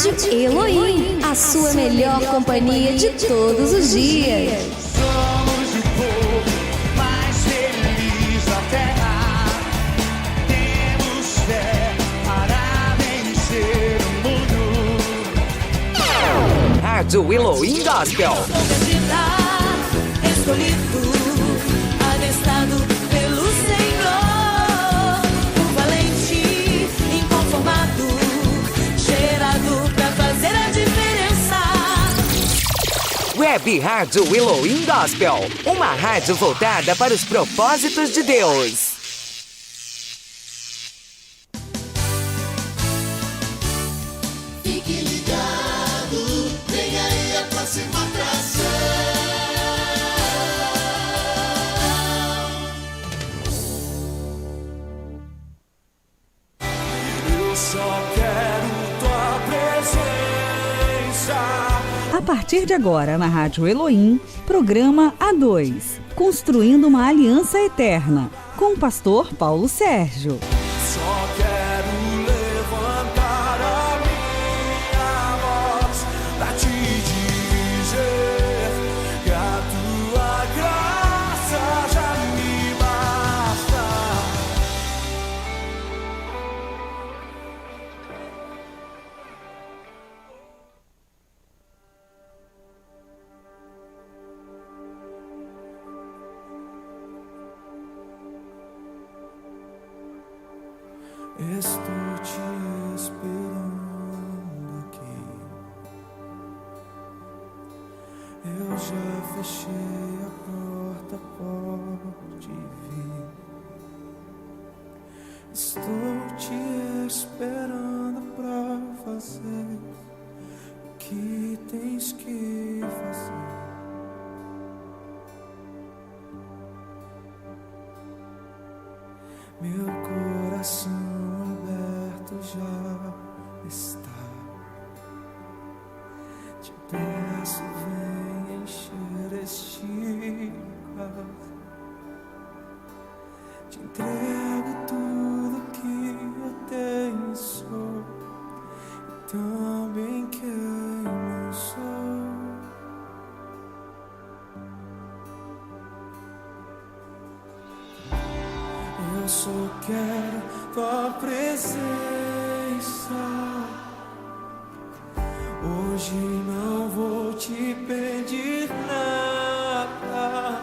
Rádio Elohim, a sua melhor companhia de todos os dias. Somos o povo mais feliz da terra. Temos fé para vencer o mundo. Rádio Elohim Gospel. Escolhido, adestrado pelo Senhor, o valente, inconformado, gerado pra fazer a diferença. Web Rádio Elohim Gospel, uma rádio voltada para os propósitos de Deus. Fique ligado, vem aí a próxima atração. Eu só quero tua presença. A partir de agora, na Rádio Elohim, programa A2, Construindo uma Aliança Eterna, com o pastor Paulo Sérgio. Só quero levantar a minha voz pra te dizer que a tua graça já me basta. Estou te esperando aqui. Eu já fechei a porta, pode vir. Estou te esperando pra fazer o que tens que fazer. Meu coração aberto já está. Te peço, vem encher este lugar. Te entrego tudo que eu tenho, sou e também quem não sou. Eu só quero tua presença. Hoje não vou te pedir nada.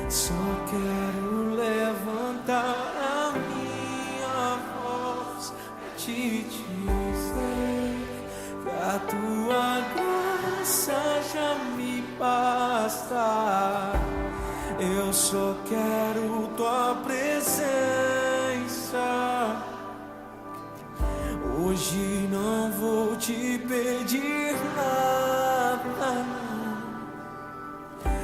Só quero levantar a minha voz pra te dizer que a tua graça já me basta. Eu só quero tua presença. Hoje não vou te pedir nada.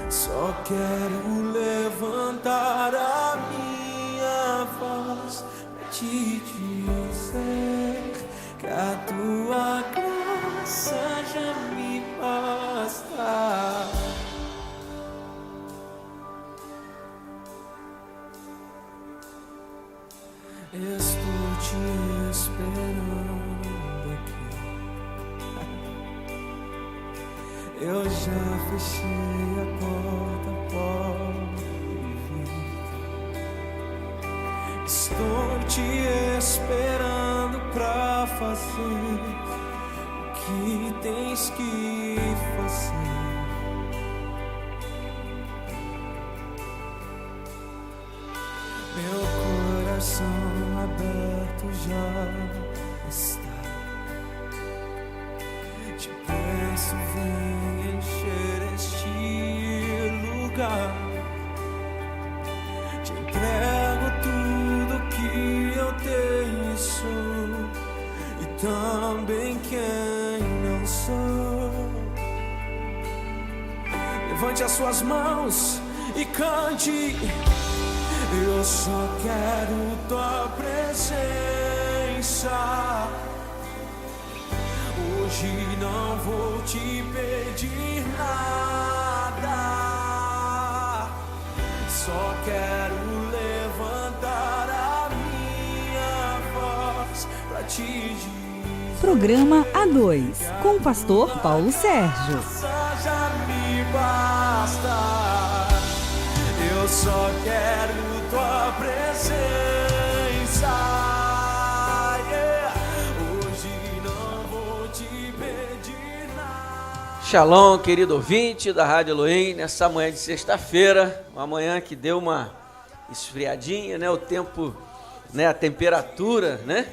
Só quero levantar a minha voz pra te dizer que a tua graça já me basta. Estou te esperando aqui. Eu já fechei a porta, pode vir. Estou te esperando pra fazer o que tens que fazer. Meu coração aberto já está. Te peço, vem encher este lugar. Te entrego tudo que eu tenho e sou e também quem não sou. Levante as suas mãos e cante. Eu só quero tua presença. Hoje não vou te pedir nada. Só quero levantar a minha voz pra te dizer Programa A2, com o pastor Paulo Sérgio. Já me basta. Eu só quero tua presença. Hoje não vou te pedir nada. Shalom, querido ouvinte da Rádio Elohim, nessa manhã de sexta-feira, uma manhã que deu uma esfriadinha, né? O tempo, né? A temperatura, né?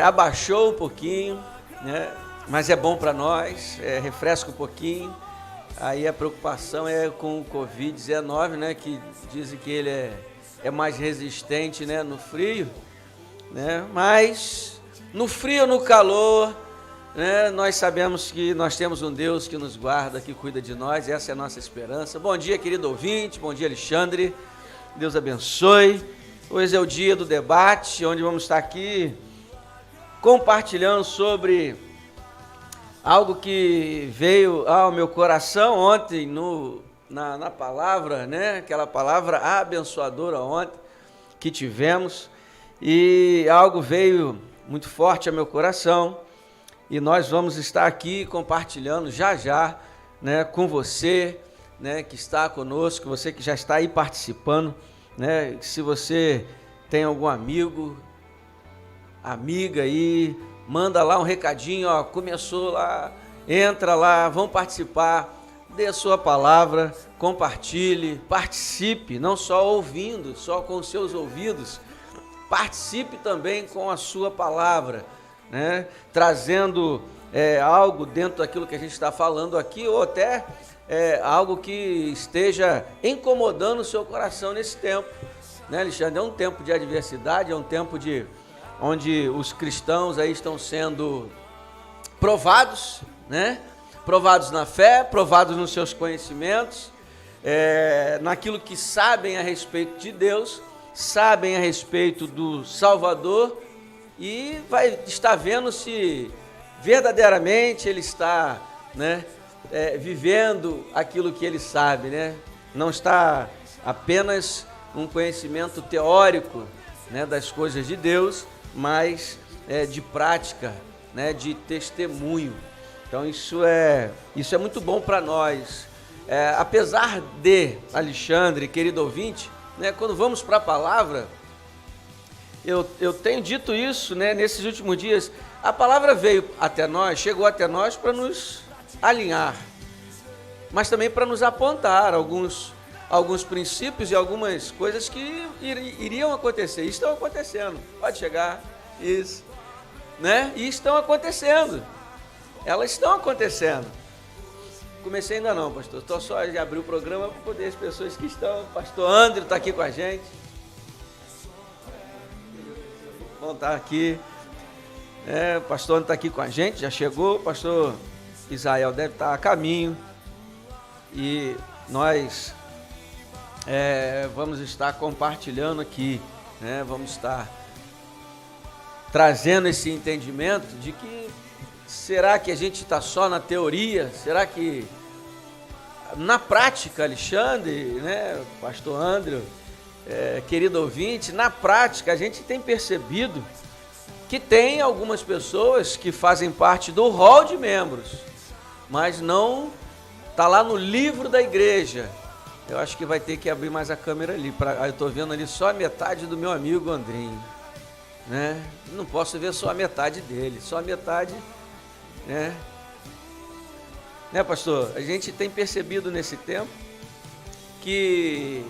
Abaixou um pouquinho, né? Mas é bom para nós, refresca um pouquinho. Aí a preocupação é com o Covid-19, né? Que dizem que ele é mais resistente, né? No frio, né? Mas no frio ou no calor, né? Nós sabemos que nós temos um Deus que nos guarda, que cuida de nós, essa é a nossa esperança. Bom dia, querido ouvinte, bom dia, Alexandre, Deus abençoe. Hoje é o dia do debate, onde vamos estar aqui compartilhando sobre algo que veio ao meu coração ontem na palavra, né? Aquela palavra abençoadora ontem que tivemos, e algo veio muito forte ao meu coração, e nós vamos estar aqui compartilhando já, né, com você, né, que está conosco, você que já está aí participando, né? Se você tem algum amigo, amiga aí, manda lá um recadinho, ó, começou lá, entra lá, vão participar, dê a sua palavra, compartilhe, participe, não só ouvindo, só com os seus ouvidos, participe também com a sua palavra, né? Trazendo algo dentro daquilo que a gente está falando aqui, ou até algo que esteja incomodando o seu coração nesse tempo, né, Alexandre? É um tempo de adversidade, é um tempo onde os cristãos aí estão sendo provados, né? Provados na fé, provados nos seus conhecimentos, naquilo que sabem a respeito de Deus, sabem a respeito do Salvador, e vai estar vendo se verdadeiramente ele está, né, vivendo aquilo que ele sabe, né? Não está apenas um conhecimento teórico, né, das coisas de Deus, mas de prática, né, de testemunho. Então isso é muito bom para nós. Apesar de, Alexandre, querido ouvinte, né, quando vamos para a palavra, eu tenho dito isso, né, nesses últimos dias, a palavra veio até nós, chegou até nós para nos alinhar, mas também para nos apontar alguns princípios e algumas coisas que iriam acontecer, e estão acontecendo, pode chegar, isso, né? E estão acontecendo, elas estão acontecendo. Comecei ainda não, pastor, estou só de abrir o programa para poder as pessoas que estão, pastor André está aqui com a gente, vão estar aqui, o pastor André está aqui com a gente, já chegou, o pastor Israel deve estar a caminho, e nós vamos estar compartilhando aqui, né? Vamos estar trazendo esse entendimento de que será que a gente está só na teoria? Será que na prática, Alexandre, né, pastor André, querido ouvinte, na prática a gente tem percebido que tem algumas pessoas que fazem parte do hall de membros, mas não está lá no livro da igreja. Eu acho que vai ter que abrir mais a câmera ali. Eu estou vendo ali só a metade do meu amigo Andrinho, né? Não posso ver só a metade dele, só a metade, né? Né, pastor? A gente tem percebido nesse tempo que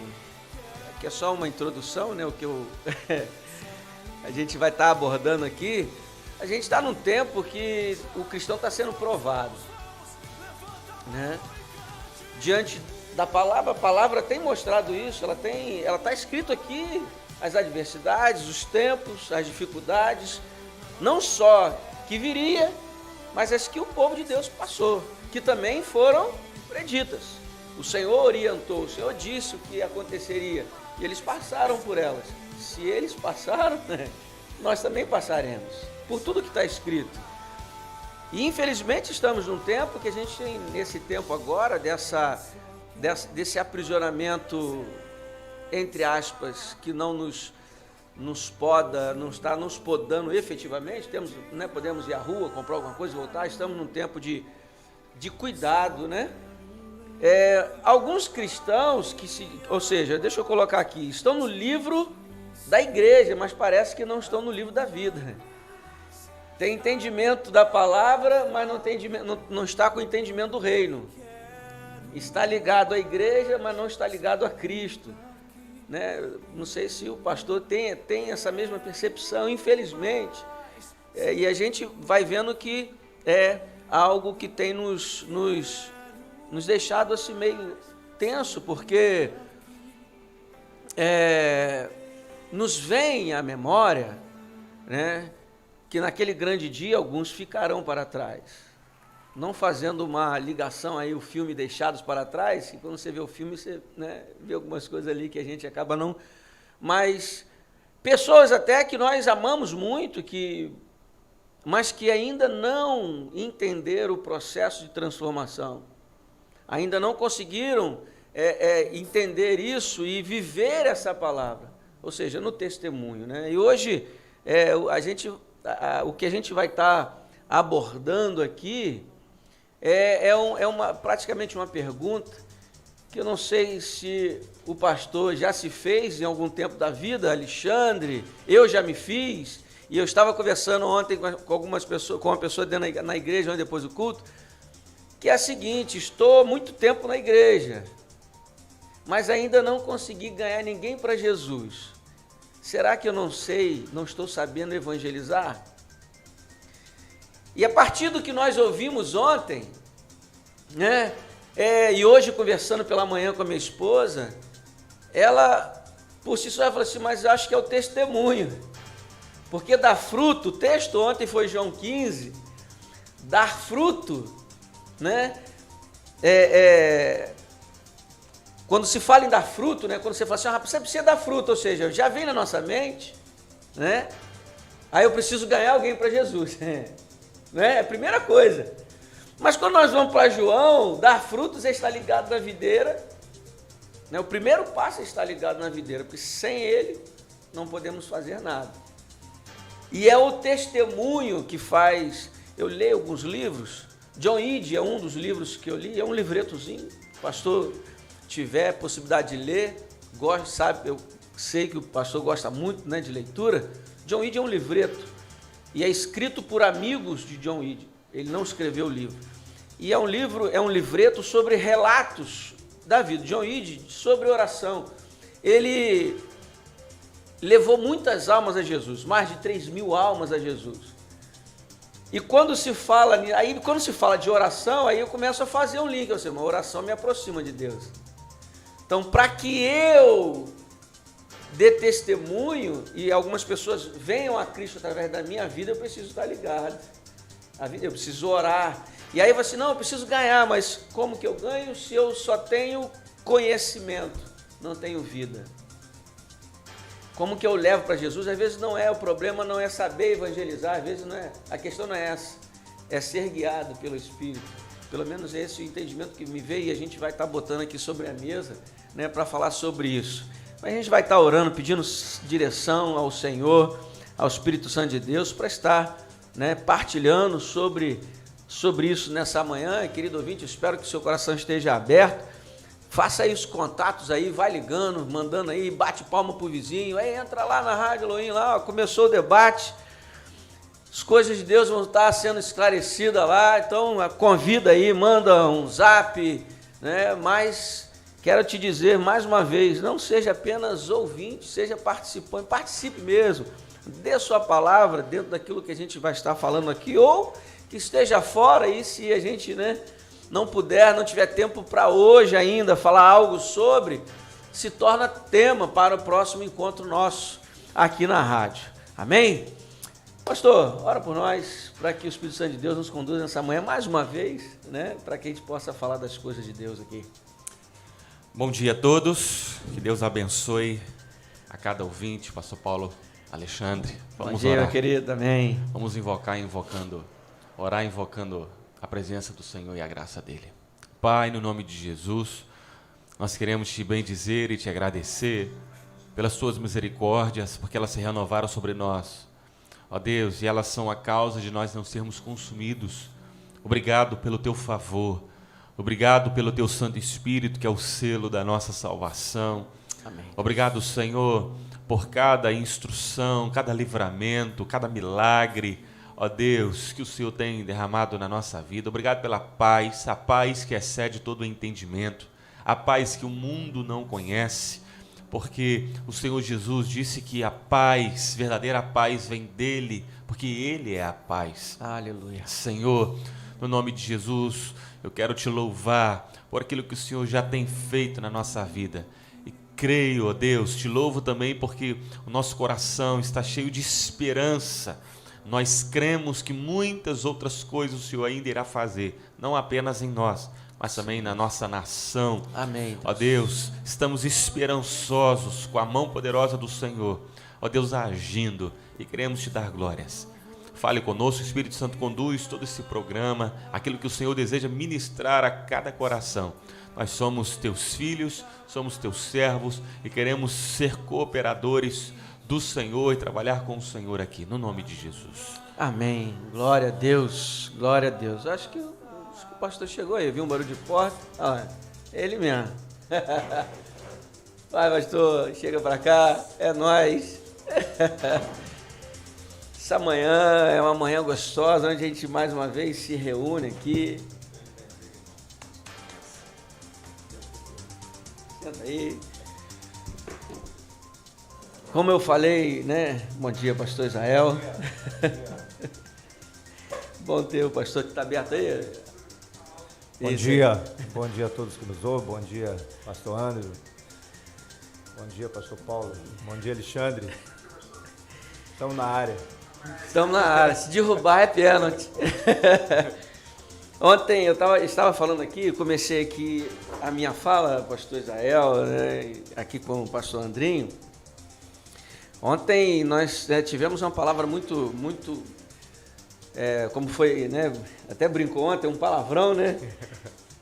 é só uma introdução, né? O que a gente vai estar abordando aqui. A gente está num tempo que o cristão está sendo provado, né? Diante da palavra, a palavra tem mostrado isso, ela está escrito aqui, as adversidades, os tempos, as dificuldades, não só que viria, mas as que o povo de Deus passou, que também foram preditas. O Senhor orientou, o Senhor disse o que aconteceria, e eles passaram por elas. Se eles passaram, nós também passaremos, por tudo que está escrito. E infelizmente estamos num tempo que a gente tem, nesse tempo agora, desse aprisionamento, entre aspas, que não nos nos poda, não está nos podando efetivamente. Temos, né, podemos ir à rua, comprar alguma coisa e voltar. Estamos num tempo de cuidado, né? Alguns cristãos ou seja, deixa eu colocar aqui, estão no livro da igreja, mas parece que não estão no livro da vida. Tem entendimento da palavra, mas não está com o entendimento do reino. Está ligado à igreja, mas não está ligado a Cristo. Né? Não sei se o pastor tem essa mesma percepção, infelizmente. E a gente vai vendo que é algo que tem nos deixado assim meio tenso, porque nos vem à memória, né, que naquele grande dia alguns ficarão para trás. Não fazendo uma ligação aí, o filme Deixados para Trás, que quando você vê o filme, você, né, vê algumas coisas ali que a gente acaba não... Mas pessoas até que nós amamos muito, mas que ainda não entenderam o processo de transformação, ainda não conseguiram entender isso e viver essa palavra, ou seja, no testemunho, né? E hoje, o que a gente vai estar abordando aqui praticamente uma pergunta que eu não sei se o pastor já se fez em algum tempo da vida, Alexandre, eu já me fiz, e eu estava conversando ontem com algumas pessoas, com uma pessoa na igreja, depois do culto, que é a seguinte: estou muito tempo na igreja, mas ainda não consegui ganhar ninguém para Jesus. Será que eu não estou sabendo evangelizar? E a partir do que nós ouvimos ontem, né, e hoje conversando pela manhã com a minha esposa, ela, por si só, ela falou assim, mas acho que é o testemunho. Porque dar fruto, o texto ontem foi João 15, dar fruto, né? Quando se fala em dar fruto, né? Quando você fala assim, você precisa dar fruto, ou seja, já vem na nossa mente, né? Aí eu preciso ganhar alguém para Jesus, né? É a primeira coisa. Mas quando nós vamos para João, dar frutos é estar ligado na videira, né? O primeiro passo é estar ligado na videira, porque sem ele não podemos fazer nada. E é o testemunho que faz. Eu leio alguns livros, John Eade é um dos livros que eu li, é um livretozinho. O pastor tiver possibilidade de ler, eu sei que o pastor gosta muito, né, de leitura. John Eade é um livreto e é escrito por amigos de John Eade. Ele não escreveu o livro. E é um livreto sobre relatos da vida. John Eade, sobre oração. Ele levou muitas almas a Jesus, mais de 3.000 almas a Jesus. E quando se fala de oração, aí eu começo a fazer um link, ou seja, uma oração me aproxima de Deus. Então, para que eu dê testemunho e algumas pessoas venham a Cristo através da minha vida, eu preciso estar ligado. Eu preciso orar. E aí você, não, eu preciso ganhar, mas como que eu ganho se eu só tenho conhecimento, não tenho vida? Como que eu levo para Jesus? Às vezes o problema não é saber evangelizar, às vezes não é, a questão não é essa, é ser guiado pelo Espírito. Pelo menos esse é o entendimento que me veio e a gente vai estar botando aqui sobre a mesa, né, para falar sobre isso. Mas a gente vai estar orando, pedindo direção ao Senhor, ao Espírito Santo de Deus, para estar, né, partilhando sobre isso nessa manhã. Querido ouvinte, espero que o seu coração esteja aberto. Faça aí os contatos aí, vai ligando, mandando aí, bate palma pro vizinho, aí entra lá na Rádio Elohim, lá, ó, começou o debate, as coisas de Deus vão estar sendo esclarecidas lá, então convida aí, manda um zap, né? Mas quero te dizer mais uma vez, não seja apenas ouvinte, seja participante, participe mesmo, dê sua palavra dentro daquilo que a gente vai estar falando aqui, ou que esteja fora, e se a gente, né, não tiver tempo para hoje ainda falar algo sobre, se torna tema para o próximo encontro nosso aqui na rádio. Amém? Pastor, ora por nós, para que o Espírito Santo de Deus nos conduza nessa manhã mais uma vez, né, para que a gente possa falar das coisas de Deus aqui. Bom dia a todos, que Deus abençoe a cada ouvinte, Pastor Paulo, Alexandre. Bom dia, meu querido, amém. Vamos orar invocando a presença do Senhor e a graça dEle. Pai, no nome de Jesus, nós queremos te bendizer e te agradecer pelas tuas misericórdias, porque elas se renovaram sobre nós. Ó Deus, e elas são a causa de nós não sermos consumidos. Obrigado pelo teu favor. Obrigado pelo teu Santo Espírito, que é o selo da nossa salvação. Amém. Obrigado, Senhor, por cada instrução, cada livramento, cada milagre, ó Deus, que o Senhor tem derramado na nossa vida. Obrigado pela paz, a paz que excede todo o entendimento, a paz que o mundo não conhece, porque o Senhor Jesus disse que a paz, verdadeira paz, vem dele, porque ele é a paz. Aleluia. Senhor, no nome de Jesus, eu quero te louvar por aquilo que o Senhor já tem feito na nossa vida. E creio, ó Deus, te louvo também porque o nosso coração está cheio de esperança. Nós cremos que muitas outras coisas o Senhor ainda irá fazer, não apenas em nós, mas também na nossa nação. Amém. Ó Deus, estamos esperançosos com a mão poderosa do Senhor. Ó Deus, agindo, e queremos te dar glórias. Fale conosco, o Espírito Santo conduz todo esse programa, aquilo que o Senhor deseja ministrar a cada coração. Nós somos teus filhos, somos teus servos e queremos ser cooperadores do Senhor e trabalhar com o Senhor aqui, no nome de Jesus. Amém. Glória a Deus. Glória a Deus. Acho que o pastor chegou aí, viu um barulho de porta? Ah, ele mesmo. Vai, pastor, chega pra cá, é nóis. Essa manhã é uma manhã gostosa, onde a gente mais uma vez se reúne aqui. Senta aí. Como eu falei, né? Bom dia, pastor Israel. Bom ter o pastor que está aberto aí. Bom dia a todos que nos ouvem, bom dia, pastor André, bom dia, pastor Paulo, bom dia, Alexandre. Estamos na área. Estamos na área, se derrubar é pênalti. Ontem eu estava falando aqui, comecei aqui a minha fala, pastor Israel, né, aqui com o pastor Andrinho. Ontem nós tivemos uma palavra muito, como foi, né, até brincou ontem, um palavrão, né?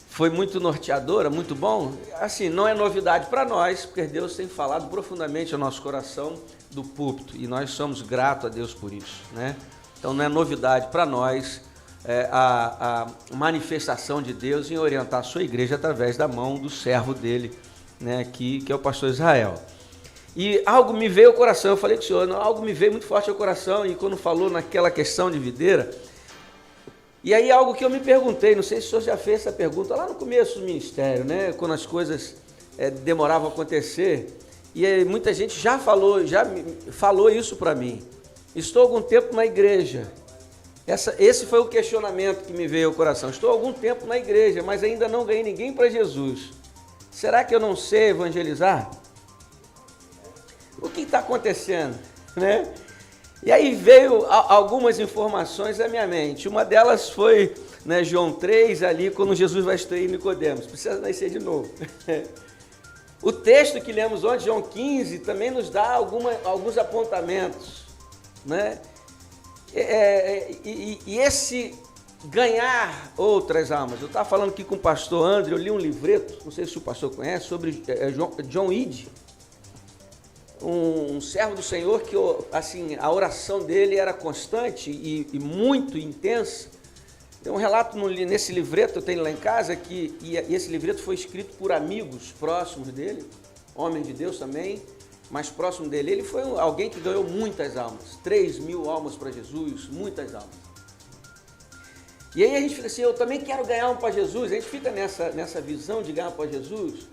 Foi muito norteadora, muito bom. Assim, não é novidade para nós, porque Deus tem falado profundamente ao nosso coração do púlpito, e nós somos gratos a Deus por isso, né? Então não é novidade para nós a manifestação de Deus em orientar a sua igreja através da mão do servo dele, né, que é o pastor Israel. E algo me veio ao coração, eu falei com o senhor, algo me veio muito forte ao coração, e quando falou naquela questão de videira, e aí algo que eu me perguntei, não sei se o senhor já fez essa pergunta lá no começo do ministério, né, quando as coisas demoravam a acontecer, e aí muita gente já falou isso para mim. Estou há algum tempo na igreja. Esse foi o questionamento que me veio ao coração. Estou há algum tempo na igreja, mas ainda não ganhei ninguém para Jesus. Será que eu não sei evangelizar? O que está acontecendo, né? E aí veio algumas informações à minha mente. Uma delas foi, né, João 3, ali, quando Jesus vai instruir Nicodemos. Precisa nascer de novo. O texto que lemos ontem, João 15, também nos dá alguns apontamentos, né? E esse ganhar outras almas. Eu estava falando aqui com o pastor André, eu li um livreto, não sei se o pastor conhece, sobre John Eade, um servo do Senhor que, assim, a oração dele era constante e muito intensa. Tem um relato nesse livreto, eu tenho lá em casa, e esse livreto foi escrito por amigos próximos dele, homem de Deus também, mais próximo dele. Ele foi alguém que ganhou muitas almas, 3.000 almas para Jesus, muitas almas. E aí a gente fica assim, eu também quero ganhar um para Jesus, a gente fica nessa visão de ganhar para Jesus,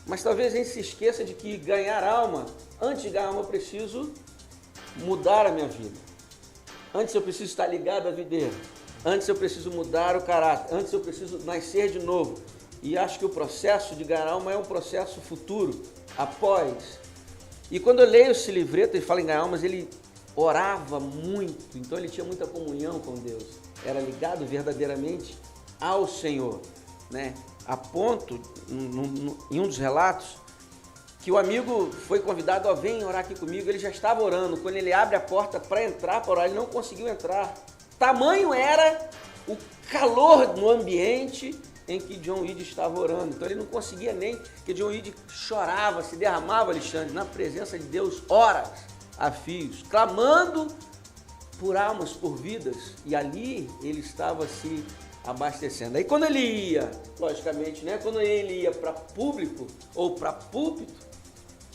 mas talvez a gente se esqueça de que ganhar alma, antes de ganhar alma eu preciso mudar a minha vida. Antes eu preciso estar ligado à videira. Antes eu preciso mudar o caráter, antes eu preciso nascer de novo. E acho que o processo de ganhar alma é um processo futuro, após. E quando eu leio esse livreto, ele fala em ganhar almas, ele orava muito, então ele tinha muita comunhão com Deus. Era ligado verdadeiramente ao Senhor, né? A ponto, em um dos relatos, que o amigo foi convidado, vem orar aqui comigo, ele já estava orando. Quando ele abre a porta para entrar, para orar, ele não conseguiu entrar. Tamanho era o calor no ambiente em que John Eade estava orando. Então ele não conseguia nem, que John Eade chorava, se derramava, Alexandre, na presença de Deus, horas a fios, clamando por almas, por vidas. E ali ele estava se abastecendo. Aí quando ele ia, logicamente, né, quando ele ia para público ou para púlpito,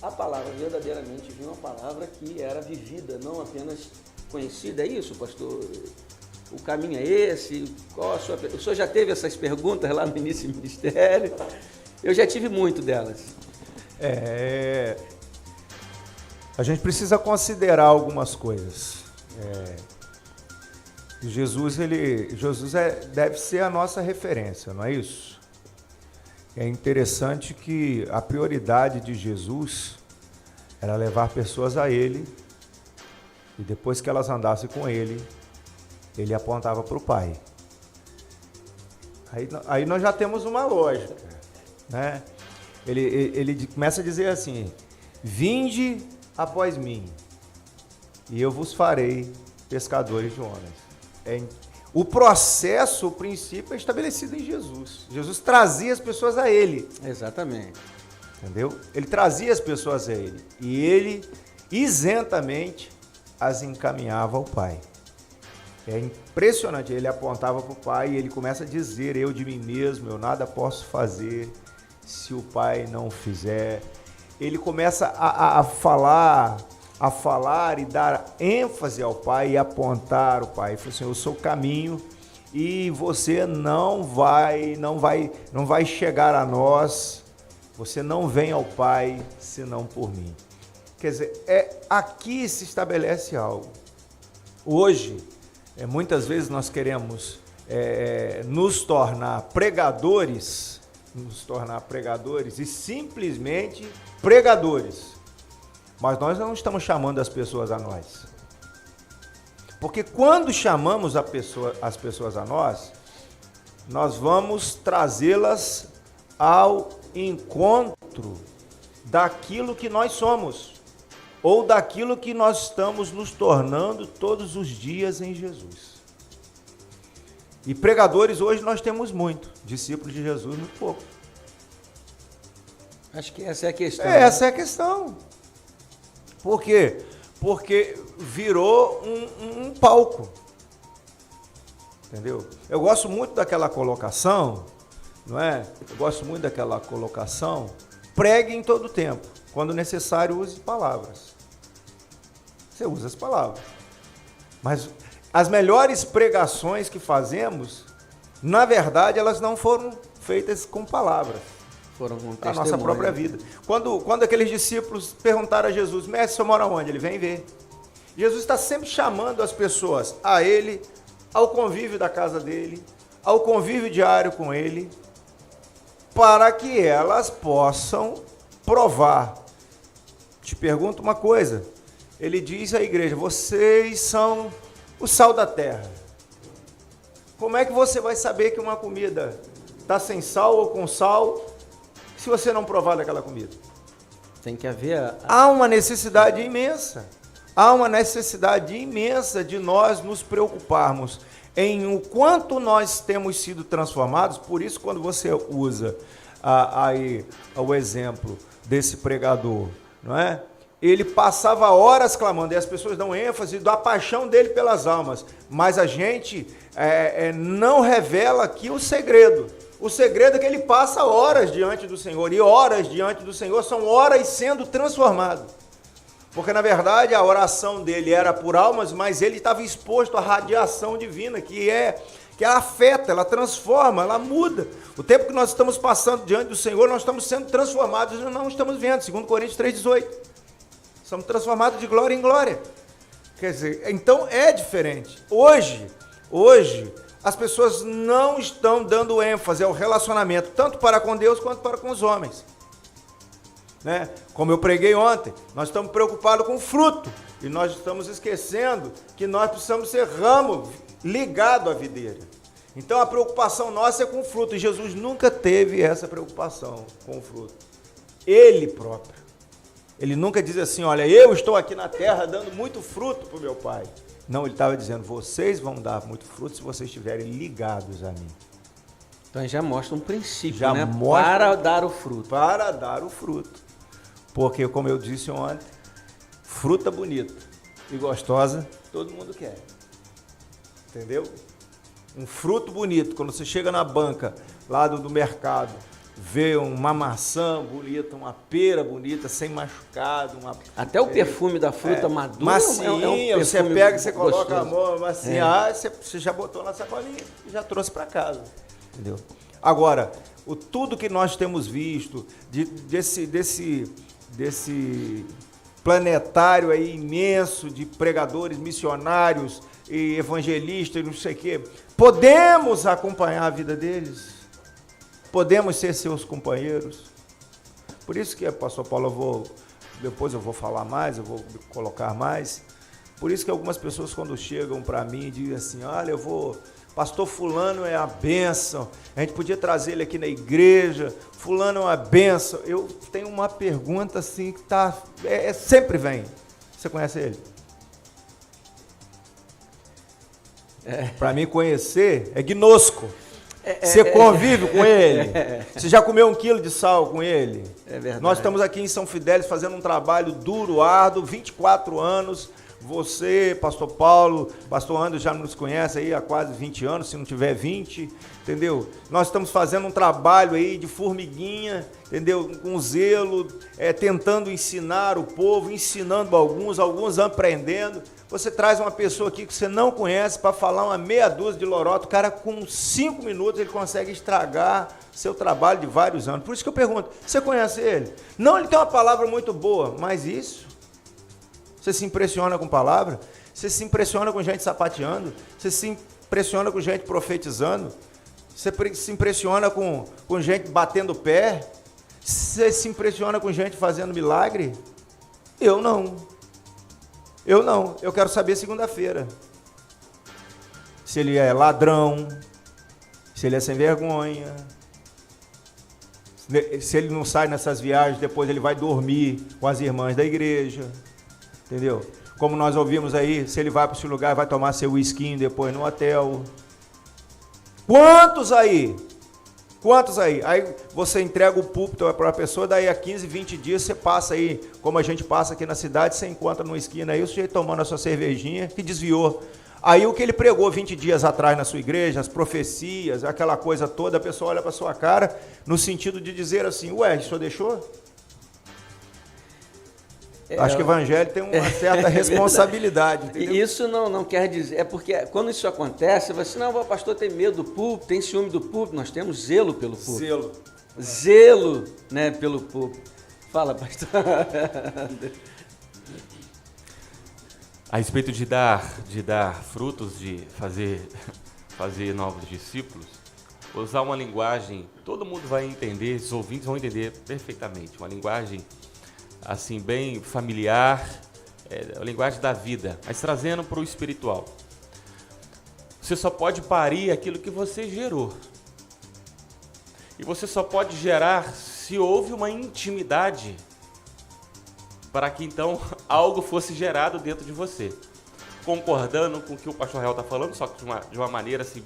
a palavra verdadeiramente vinha uma palavra que era vivida, não apenas conhecida. É isso, pastor? O caminho é esse? Qual a sua... O senhor já teve essas perguntas lá no início do ministério? Eu já tive muito delas. A gente precisa considerar algumas coisas. Jesus deve ser a nossa referência, não é isso? É interessante que a prioridade de Jesus era levar pessoas a Ele, e depois que elas andassem com Ele, Ele apontava para o Pai. Aí nós já temos uma lógica, né? Ele começa a dizer assim: vinde após mim, e eu vos farei pescadores de homens. O processo, o princípio é estabelecido em Jesus. Jesus trazia as pessoas a Ele. Exatamente. Entendeu? Ele trazia as pessoas a Ele. E Ele isentamente as encaminhava ao Pai. É impressionante. Ele apontava para o Pai e ele começa a dizer: eu de mim mesmo, eu nada posso fazer se o Pai não fizer. Ele começa a falar e dar ênfase ao Pai e apontar o Pai. Ele falou assim: eu sou o caminho e você não vai chegar a nós, você não vem ao Pai senão por mim. Quer dizer, aqui se estabelece algo. Hoje, muitas vezes nós queremos nos tornar pregadores e simplesmente pregadores. Mas nós não estamos chamando as pessoas a nós. Porque quando chamamos as pessoas a nós vamos trazê-las ao encontro daquilo que nós somos, ou daquilo que nós estamos nos tornando todos os dias em Jesus. E pregadores hoje nós temos muito, discípulos de Jesus muito pouco. Acho que essa é a questão. Essa é a questão. Por quê? Porque virou um palco. Entendeu? Eu gosto muito daquela colocação, não é? Eu gosto muito daquela colocação: pregue em todo tempo. Quando necessário, use palavras. Você usa as palavras. Mas as melhores pregações que fazemos, na verdade, elas não foram feitas com palavras. Foram com a nossa própria vida. Quando aqueles discípulos perguntaram a Jesus: mestre, você mora onde? Ele: vem ver. Jesus está sempre chamando as pessoas a Ele, ao convívio da casa dele, ao convívio diário com Ele, para que elas possam provar. Te pergunto uma coisa: Ele diz à igreja: vocês são o sal da terra. Como é que você vai saber que uma comida está sem sal ou com sal se você não provar daquela comida? Tem que haver... Há uma necessidade imensa. Há uma necessidade imensa de nós nos preocuparmos em o quanto nós temos sido transformados. Por isso, quando você usa aí o exemplo desse pregador, não é? Ele passava horas clamando, e as pessoas dão ênfase da paixão dele pelas almas, mas a gente não revela aqui o segredo. O segredo é que ele passa horas diante do Senhor, e horas diante do Senhor são horas sendo transformado. Porque, na verdade, a oração dele era por almas, mas ele estava exposto à radiação divina, que ela afeta, ela transforma, ela muda. O tempo que nós estamos passando diante do Senhor, nós estamos sendo transformados e não estamos vendo. 2 Coríntios 3,18. Somos transformados de glória em glória. Quer dizer, então é diferente. Hoje, as pessoas não estão dando ênfase ao relacionamento, tanto para com Deus quanto para com os homens. Né? Como eu preguei ontem, nós estamos preocupados com o fruto, e nós estamos esquecendo que nós precisamos ser ramo ligado à videira. Então a preocupação nossa é com o fruto, e Jesus nunca teve essa preocupação com o fruto. Ele próprio. Ele nunca diz assim: olha, eu estou aqui na terra dando muito fruto para o meu Pai. Não, ele estava dizendo: vocês vão dar muito fruto se vocês estiverem ligados a mim. Então já mostra um princípio, Já né? mostra- Para dar o fruto. Para dar o fruto. Porque, como eu disse ontem, fruta bonita e gostosa, todo mundo quer. Entendeu? Um fruto bonito, quando você chega na banca lá do mercado, vê uma maçã bonita, uma pera bonita, sem machucado, Até o perfume da fruta madura macinha, perfume você pega, você coloca a gostoso. mão, macinha, você já botou na sacolinha e já trouxe para casa. Entendeu? Agora, tudo que nós temos visto desse planetário aí imenso de pregadores, missionários e evangelistas, não sei o quê, podemos acompanhar a vida deles? Podemos ser seus companheiros? Por isso que, pastor Paulo, depois eu vou falar mais, eu vou colocar mais. Por isso que algumas pessoas, quando chegam para mim, dizem assim, olha, pastor fulano é a bênção, a gente podia trazer ele aqui na igreja, fulano é uma bênção. Eu tenho uma pergunta assim, que sempre vem. Você conhece ele? Para mim conhecer é gnosco. Você convive com ele? Você já comeu 1 quilo de sal com ele? É verdade. Nós estamos aqui em São Fidélis fazendo um trabalho duro, árduo, 24 anos. Você, pastor Paulo, pastor Anderson já nos conhece aí há quase 20 anos, se não tiver 20, entendeu? Nós estamos fazendo um trabalho aí de formiguinha, entendeu? Com zelo, tentando ensinar o povo, ensinando alguns aprendendo. Você traz uma pessoa aqui que você não conhece para falar uma meia dúzia de lorota, o cara com 5 minutos ele consegue estragar seu trabalho de vários anos. Por isso que eu pergunto, você conhece ele? Não, ele tem uma palavra muito boa, mas isso? Você se impressiona com palavra? Você se impressiona com gente sapateando? Você se impressiona com gente profetizando? Você se impressiona com gente batendo pé? Você se impressiona com gente fazendo milagre? Eu não. Eu quero saber segunda-feira. Se ele é ladrão, se ele é sem vergonha, se ele não sai nessas viagens, depois ele vai dormir com as irmãs da igreja. Entendeu? Como nós ouvimos aí, se ele vai para esse lugar, vai tomar seu whisky depois no hotel. Quantos aí? Aí você entrega o púlpito para a pessoa, daí a 15, 20 dias você passa aí, como a gente passa aqui na cidade, você encontra numa esquina aí, o sujeito tomando a sua cervejinha, que desviou. Aí o que ele pregou 20 dias atrás na sua igreja, as profecias, aquela coisa toda, a pessoa olha para sua cara, no sentido de dizer assim, ué, o senhor deixou? Acho que o evangelho tem uma certa responsabilidade. Entendeu? E isso não quer dizer, é porque quando isso acontece, você não, o pastor tem medo do púlpito, tem ciúme do púlpito, nós temos zelo pelo púlpito. Zelo, né, pelo púlpito. Fala, pastor. A respeito de dar frutos, de fazer novos discípulos, vou usar uma linguagem, todo mundo vai entender, os ouvintes vão entender perfeitamente, uma linguagem assim, bem familiar, a linguagem da vida, mas trazendo para o espiritual. Você só pode parir aquilo que você gerou. E você só pode gerar se houve uma intimidade para que então algo fosse gerado dentro de você. Concordando com o que o pastor Real está falando, só que de uma maneira assim,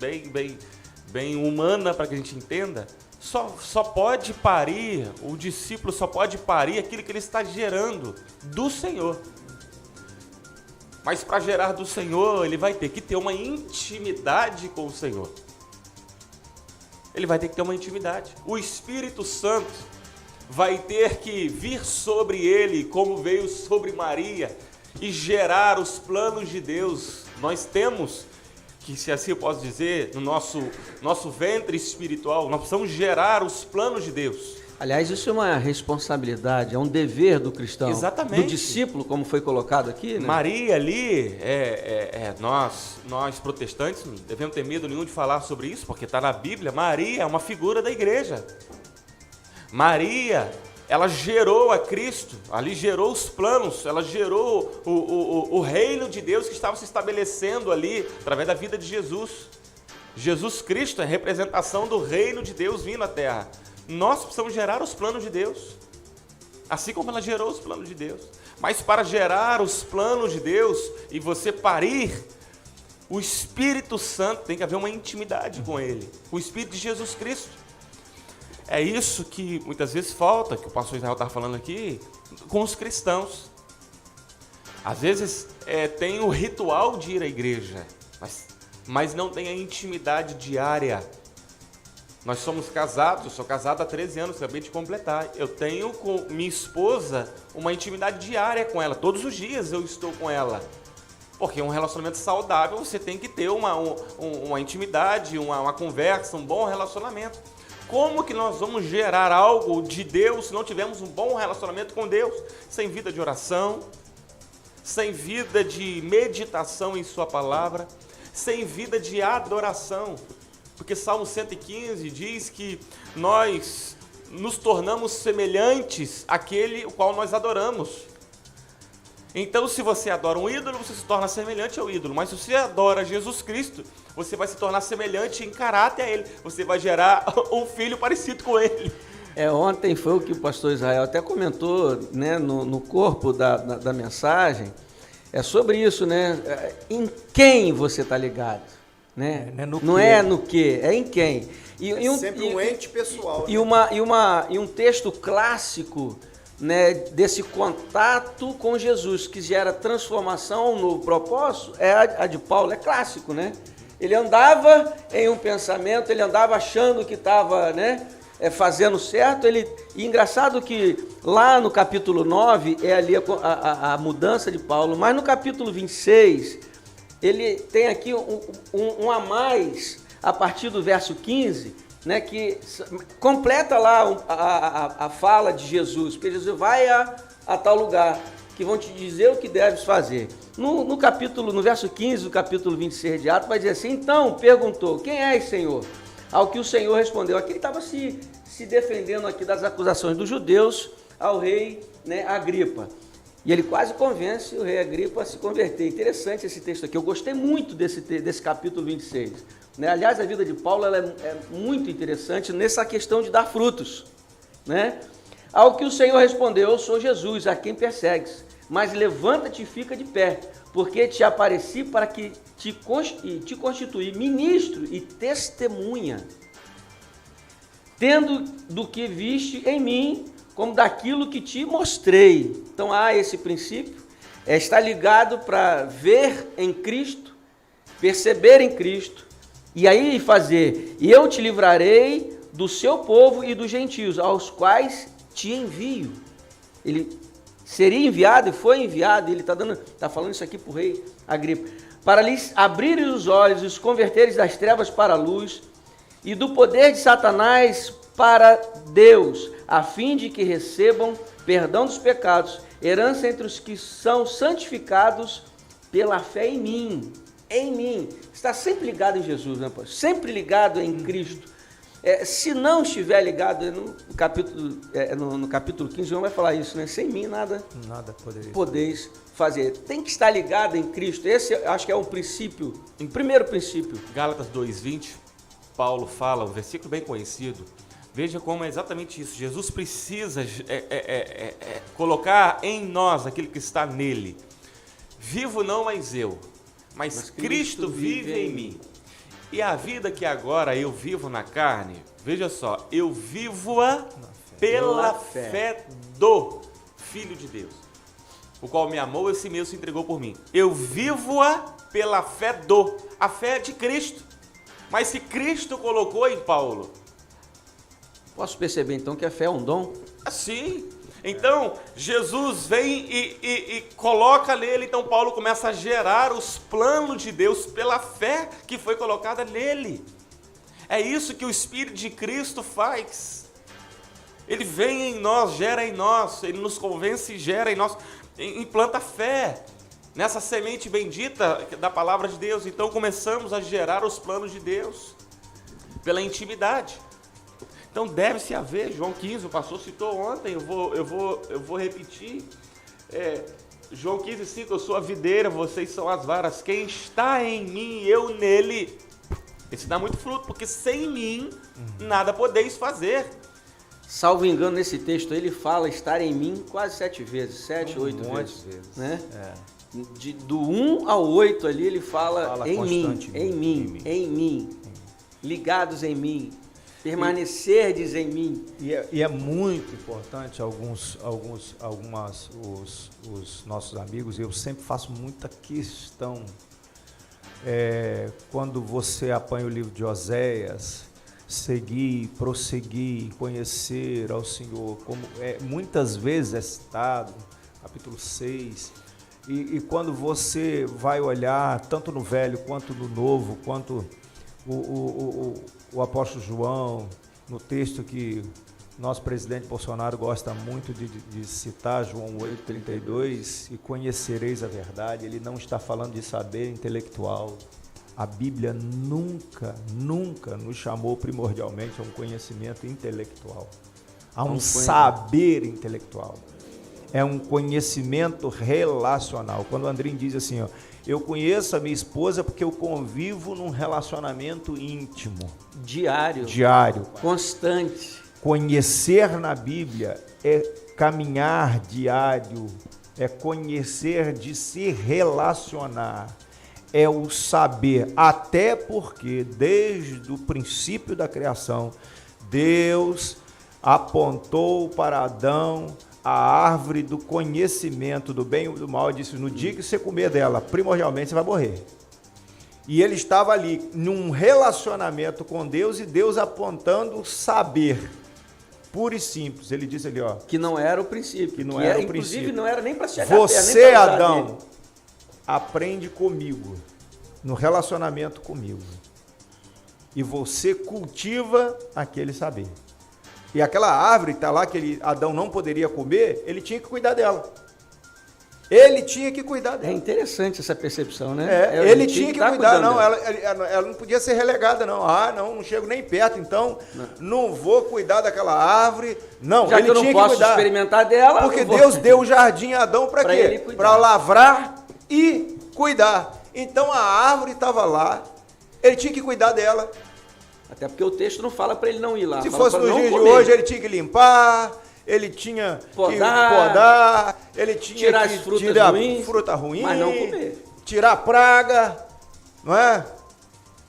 bem humana para que a gente entenda, só pode parir, o discípulo só pode parir aquilo que ele está gerando do Senhor. Mas para gerar do Senhor, ele vai ter que ter uma intimidade com o Senhor. Ele vai ter que ter uma intimidade. O Espírito Santo vai ter que vir sobre ele, como veio sobre Maria, e gerar os planos de Deus. Nós temos que, se assim eu posso dizer, no nosso ventre espiritual, nós precisamos gerar os planos de Deus. Aliás, isso é uma responsabilidade, é um dever do cristão. Exatamente. Do discípulo, como foi colocado aqui, né? Maria ali, nós protestantes não devemos ter medo nenhum de falar sobre isso, porque está na Bíblia. Maria é uma figura da igreja. Maria, ela gerou a Cristo, ali gerou os planos, ela gerou o reino de Deus que estava se estabelecendo ali, através da vida de Jesus. Jesus Cristo é a representação do reino de Deus vindo à terra. Nós precisamos gerar os planos de Deus, assim como ela gerou os planos de Deus. Mas para gerar os planos de Deus e você parir, O Espírito Santo tem que haver uma intimidade com ele. O Espírito de Jesus Cristo. É isso que muitas vezes falta, que o pastor Israel está falando aqui, com os cristãos. Às vezes tem o ritual de ir à igreja, mas não tem a intimidade diária. Nós somos casados, eu sou casado há 13 anos, acabei de completar. Eu tenho com minha esposa uma intimidade diária com ela. Todos os dias eu estou com ela. Porque um relacionamento saudável, você tem que ter uma intimidade, uma conversa, um bom relacionamento. Como que nós vamos gerar algo de Deus se não tivermos um bom relacionamento com Deus? Sem vida de oração, sem vida de meditação em sua palavra, sem vida de adoração. Porque Salmo 115 diz que nós nos tornamos semelhantes àquele o qual nós adoramos. Então, se você adora um ídolo, você se torna semelhante ao ídolo. Mas se você adora Jesus Cristo, você vai se tornar semelhante em caráter a Ele. Você vai gerar um filho parecido com Ele. Ontem foi o que o pastor Israel até comentou, né, no corpo da mensagem. É sobre isso, né? Em quem você está ligado. Né? Não é no que, é em quem. Sempre um ente pessoal. E um texto clássico, né, desse contato com Jesus, que gera transformação, um novo propósito, é a de Paulo, é clássico, né? Ele andava em um pensamento, ele andava achando que estava, né, fazendo certo. E engraçado que lá no capítulo 9 é ali a mudança de Paulo, mas no capítulo 26... ele tem aqui um a mais, a partir do verso 15, né, que completa lá a fala de Jesus, porque Jesus vai a tal lugar, que vão te dizer o que deves fazer. No verso 15 do capítulo 26 de Atos, vai dizer assim: então perguntou, quem és, Senhor? Ao que o Senhor respondeu. Aqui ele estava se defendendo aqui das acusações dos judeus ao rei, né, Agripa. E ele quase convence o rei Agripa a se converter. Interessante esse texto aqui. Eu gostei muito desse capítulo 26. Né? Aliás, a vida de Paulo ela é muito interessante nessa questão de dar frutos. Né? Ao que o Senhor respondeu: eu sou Jesus, a quem persegues. Mas levanta-te e fica de pé, porque te apareci para que te constituir ministro e testemunha, tendo do que viste em mim, como daquilo que te mostrei. Então há esse princípio, está ligado para ver em Cristo, perceber em Cristo, e aí fazer: e eu te livrarei do seu povo e dos gentios, aos quais te envio. Ele seria enviado e foi enviado, ele está falando isso aqui para o rei Agripa, para lhes abrir os olhos e os converteres das trevas para a luz, e do poder de Satanás para Deus, a fim de que recebam perdão dos pecados, herança entre os que são santificados pela fé em mim. Em mim. Está sempre ligado em Jesus, né, pastor? Sempre ligado em Cristo. Se não estiver ligado, no capítulo 15, João vai falar isso, né? Sem mim nada podeis fazer. Tem que estar ligado em Cristo. Esse acho que é um princípio, um primeiro princípio. Gálatas 2:20, Paulo fala, um versículo bem conhecido. Veja como é exatamente isso. Jesus precisa colocar em nós aquilo que está nele. Vivo não mais eu, mas Cristo vive em mim. E a vida que agora eu vivo na carne, veja só, eu vivo-a pela fé do Filho de Deus, o qual me amou e si mesmo se entregou por mim. Eu vivo-a pela fé a fé de Cristo. Mas se Cristo colocou em Paulo... Posso perceber então que a fé é um dom? Sim. Então, Jesus vem e coloca nele, então Paulo começa a gerar os planos de Deus pela fé que foi colocada nele. É isso que o Espírito de Cristo faz. Ele vem em nós, gera em nós, ele nos convence e gera em nós, implanta fé nessa semente bendita da palavra de Deus. Então começamos a gerar os planos de Deus pela intimidade. Então deve-se haver, João 15, o pastor citou ontem, eu vou repetir, João 15:5, eu sou a videira, vocês são as varas, quem está em mim e eu nele, esse dá muito fruto, porque sem mim nada podeis fazer. Salvo engano, nesse texto ele fala estar em mim quase 7 vezes, 7, 8 vezes. Né? do 1 ao 8 ali, ele fala em mim, constantemente, em mim, ligados em mim, permanecerdes em mim. E é muito importante, os nossos amigos, eu sempre faço muita questão, quando você apanha o livro de Oséias, seguir, prosseguir, conhecer ao Senhor, como muitas vezes é citado, capítulo 6, e quando você vai olhar, tanto no Velho quanto no Novo, quanto o apóstolo João, no texto que nosso presidente Bolsonaro gosta muito de citar, João 8,32, e conhecereis a verdade, ele não está falando de saber intelectual. A Bíblia nunca nos chamou primordialmente a um conhecimento intelectual, a um saber intelectual. É um conhecimento relacional. Quando o Andrinho diz assim, ó, eu conheço a minha esposa porque eu convivo num relacionamento íntimo. Diário. Constante. Conhecer na Bíblia é caminhar diário, é conhecer de se relacionar, é o saber, até porque desde o princípio da criação, Deus apontou para Adão a árvore do conhecimento do bem e do mal, disse, no dia que você comer dela, primordialmente você vai morrer. E ele estava ali, num relacionamento com Deus, e Deus apontando saber, puro e simples. Ele disse ali, ó... Que não era o princípio. Inclusive, não era nem para chegar você, perto, Adão, aprende comigo, no relacionamento comigo. E você cultiva aquele saber. E aquela árvore que está lá, que Adão não poderia comer, ele tinha que cuidar dela. Ele tinha que cuidar dela. É interessante essa percepção, né? Ele tinha que cuidar, não. Ela não podia ser relegada, não. Não chego nem perto, então não vou cuidar daquela árvore. Não, já ele que eu não tinha posso que cuidar. Experimentar dela. Porque Deus deu o jardim a Adão para quê? Para lavrar e cuidar. Então a árvore estava lá, ele tinha que cuidar dela. Até porque o texto não fala para ele não ir lá. Se fosse no dia de hoje, ele tinha que limpar, ele tinha que podar, ele tinha tirar que as frutas tirar ruins, fruta ruim, mas não comer. Tirar praga, não é?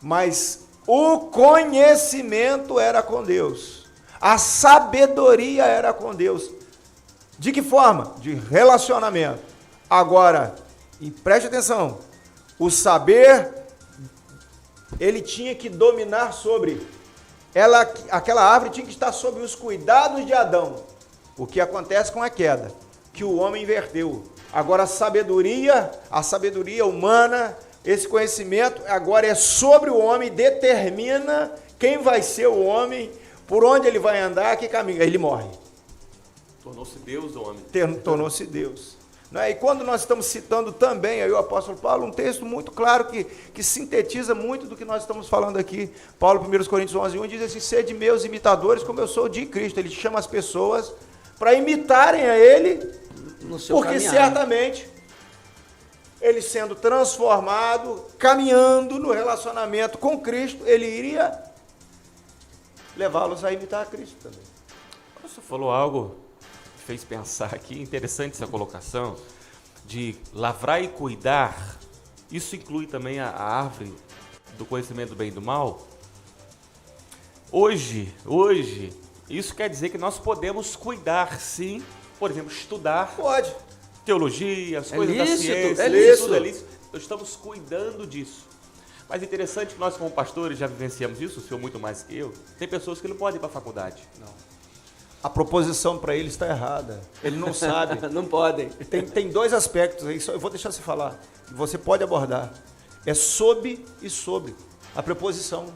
Mas o conhecimento era com Deus, a sabedoria era com Deus. De que forma? De relacionamento. Agora, e preste atenção, o saber... ele tinha que dominar sobre aquela árvore tinha que estar sob os cuidados de Adão. O que acontece com a queda? Que o homem inverteu. Agora a sabedoria humana, esse conhecimento agora é sobre o homem, determina quem vai ser o homem, por onde ele vai andar, que caminho. Ele morre. Tornou-se Deus o homem. Tornou-se Deus. E quando nós estamos citando também, aí o apóstolo Paulo, um texto muito claro que sintetiza muito do que nós estamos falando aqui. Paulo, 1 Coríntios 11:1, diz assim, sede meus imitadores como eu sou de Cristo. Ele chama as pessoas para imitarem a ele, porque certamente ele sendo transformado, caminhando no relacionamento com Cristo, ele iria levá-los a imitar a Cristo também. Você falou algo... fez pensar aqui, interessante essa colocação, de lavrar e cuidar, isso inclui também a árvore do conhecimento do bem e do mal? Hoje, isso quer dizer que nós podemos cuidar, sim, por exemplo, estudar. Pode. Teologia, as coisas da ciência, tudo é lícito. Nós estamos cuidando disso. Mas é interessante que nós, como pastores, já vivenciamos isso, o senhor muito mais que eu, tem pessoas que não podem ir para a faculdade. Não. A proposição para ele está errada. Ele não sabe. Não podem. Tem dois aspectos aí, eu vou deixar você falar, que você pode abordar. É sob e sobre. A preposição.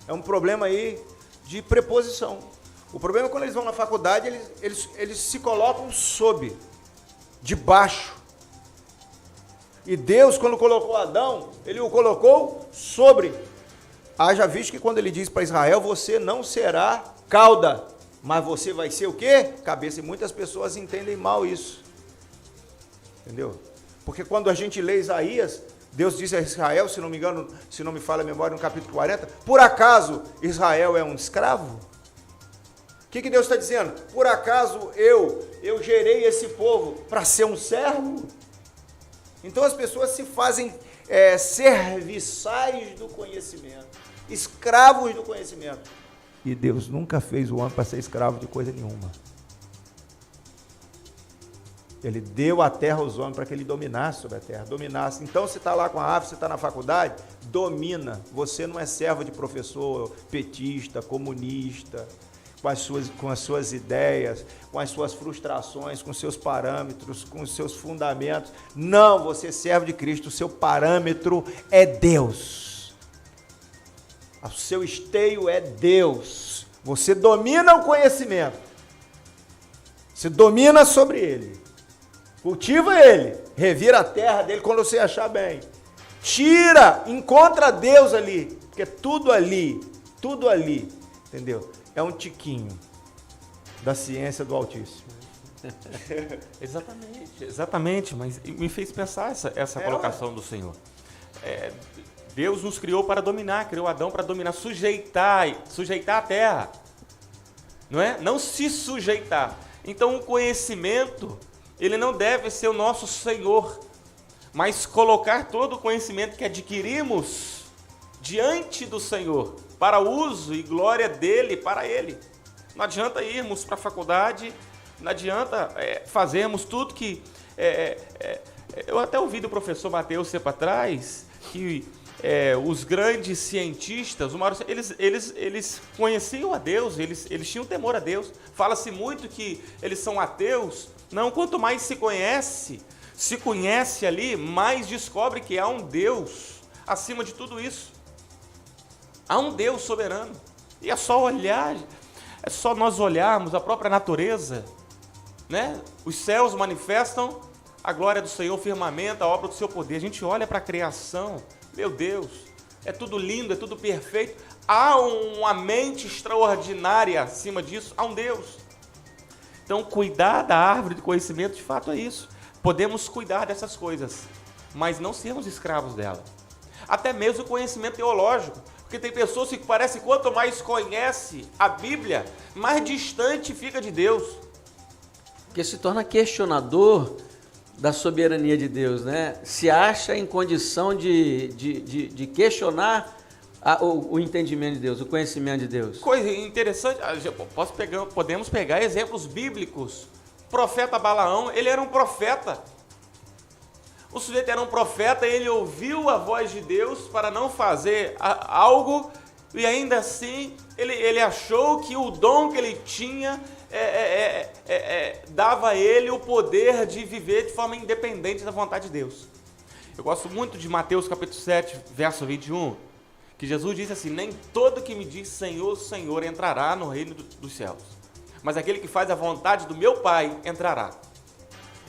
É um problema aí de preposição. O problema é quando eles vão na faculdade, eles se colocam sob, debaixo. E Deus, quando colocou Adão, ele o colocou sobre. Haja visto que quando ele diz para Israel, você não será cauda, mas você vai ser o quê? Cabeça. E muitas pessoas entendem mal isso. Entendeu? Porque quando a gente lê Isaías, Deus diz a Israel, se não me engano, se não me falha a memória, no capítulo 40, por acaso Israel é um escravo? O que Deus está dizendo? Por acaso eu gerei esse povo para ser um servo? Então as pessoas se fazem serviçais do conhecimento, escravos do conhecimento. E Deus nunca fez o homem para ser escravo de coisa nenhuma. Ele deu a terra aos homens para que ele dominasse sobre a terra, dominasse. Então, você está lá com a árvore, você está na faculdade, domina. Você não é servo de professor petista, comunista, com as suas ideias, com as suas frustrações, com seus parâmetros, com os seus fundamentos. Não, você é servo de Cristo, o seu parâmetro é Deus. O seu esteio é Deus. Você domina o conhecimento. Você domina sobre ele. Cultiva ele, revira a terra dele quando você achar bem. Tira, encontra Deus ali, porque tudo ali, entendeu? É um tiquinho da ciência do Altíssimo. Exatamente, mas me fez pensar essa colocação do Senhor. Deus nos criou para dominar, criou Adão para dominar, sujeitar a terra, não é? Não se sujeitar. Então o conhecimento, ele não deve ser o nosso Senhor, mas colocar todo o conhecimento que adquirimos diante do Senhor, para uso e glória dele, para ele. Não adianta irmos para a faculdade, não adianta fazermos tudo que... eu até ouvi do professor Mateus tempo atrás, que os grandes cientistas, eles conheciam a Deus, eles tinham temor a Deus. Fala-se muito que eles são ateus. Não, quanto mais se conhece ali, mais descobre que há um Deus acima de tudo isso. Há um Deus soberano. E é só olhar, é só nós olharmos a própria natureza, né? Os céus manifestam a glória do Senhor, o firmamento, a obra do seu poder. A gente olha para a criação, meu Deus, é tudo lindo, é tudo perfeito. Há uma mente extraordinária acima disso, há um Deus. Então, cuidar da árvore do conhecimento, de fato, é isso. Podemos cuidar dessas coisas, mas não sermos escravos dela. Até mesmo o conhecimento teológico, porque tem pessoas que parece que quanto mais conhece a Bíblia, mais distante fica de Deus. Porque se torna questionador da soberania de Deus, né? Se acha em condição de questionar o entendimento de Deus, o conhecimento de Deus. Coisa interessante, podemos pegar exemplos bíblicos. O profeta Balaão, ele era um profeta. O sujeito era um profeta, ele ouviu a voz de Deus para não fazer algo, e ainda assim ele achou que o dom que ele tinha dava a ele o poder de viver de forma independente da vontade de Deus. Eu gosto muito de Mateus capítulo 7, verso 21, que Jesus disse assim: nem todo que me diz Senhor, Senhor entrará no reino dos céus, mas aquele que faz a vontade do meu Pai entrará.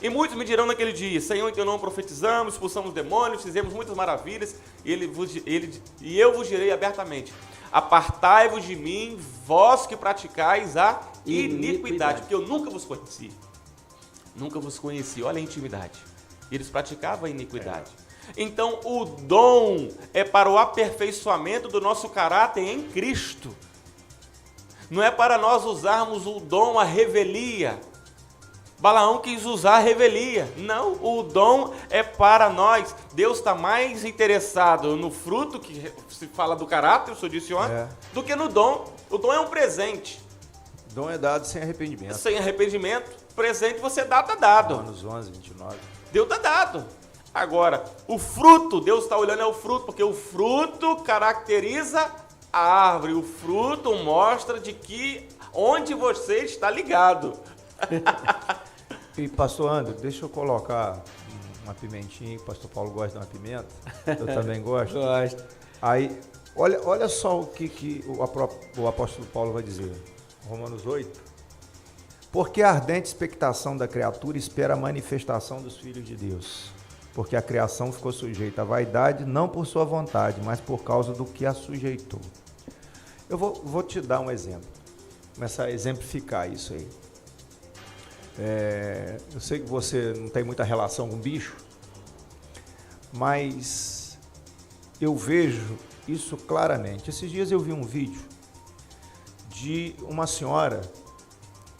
E muitos me dirão naquele dia: Senhor, em teu nome profetizamos, expulsamos demônios, fizemos muitas maravilhas, e eu vos direi abertamente: apartai-vos de mim, vós que praticais a iniquidade, porque eu nunca vos conheci. Nunca vos conheci, olha a intimidade. E eles praticavam a iniquidade. Então, o dom é para o aperfeiçoamento do nosso caráter em Cristo. Não é para nós usarmos o dom, a revelia. Balaão quis usar a revelia. Não, o dom é para nós. Deus está mais interessado no fruto, que se fala do caráter, o senhor disse ontem, do que no dom. O dom é um presente. O dom é dado sem arrependimento. Sem arrependimento. Presente você dá, tá dado. Romanos 11, 29. Deus tá dado. Agora, o fruto, Deus está olhando é o fruto, porque o fruto caracteriza a árvore. O fruto mostra de que onde você está ligado. E pastor André, deixa eu colocar uma pimentinha, o pastor Paulo gosta de uma pimenta, eu também gosto. Gosto. Aí, olha só o que o apóstolo Paulo vai dizer, Romanos 8. Porque a ardente expectação da criatura espera a manifestação dos filhos de Deus, porque a criação ficou sujeita à vaidade, não por sua vontade, mas por causa do que a sujeitou. Eu vou te dar um exemplo, começar a exemplificar isso aí. Eu sei que você não tem muita relação com bicho, mas eu vejo isso claramente. Esses dias eu vi um vídeo de uma senhora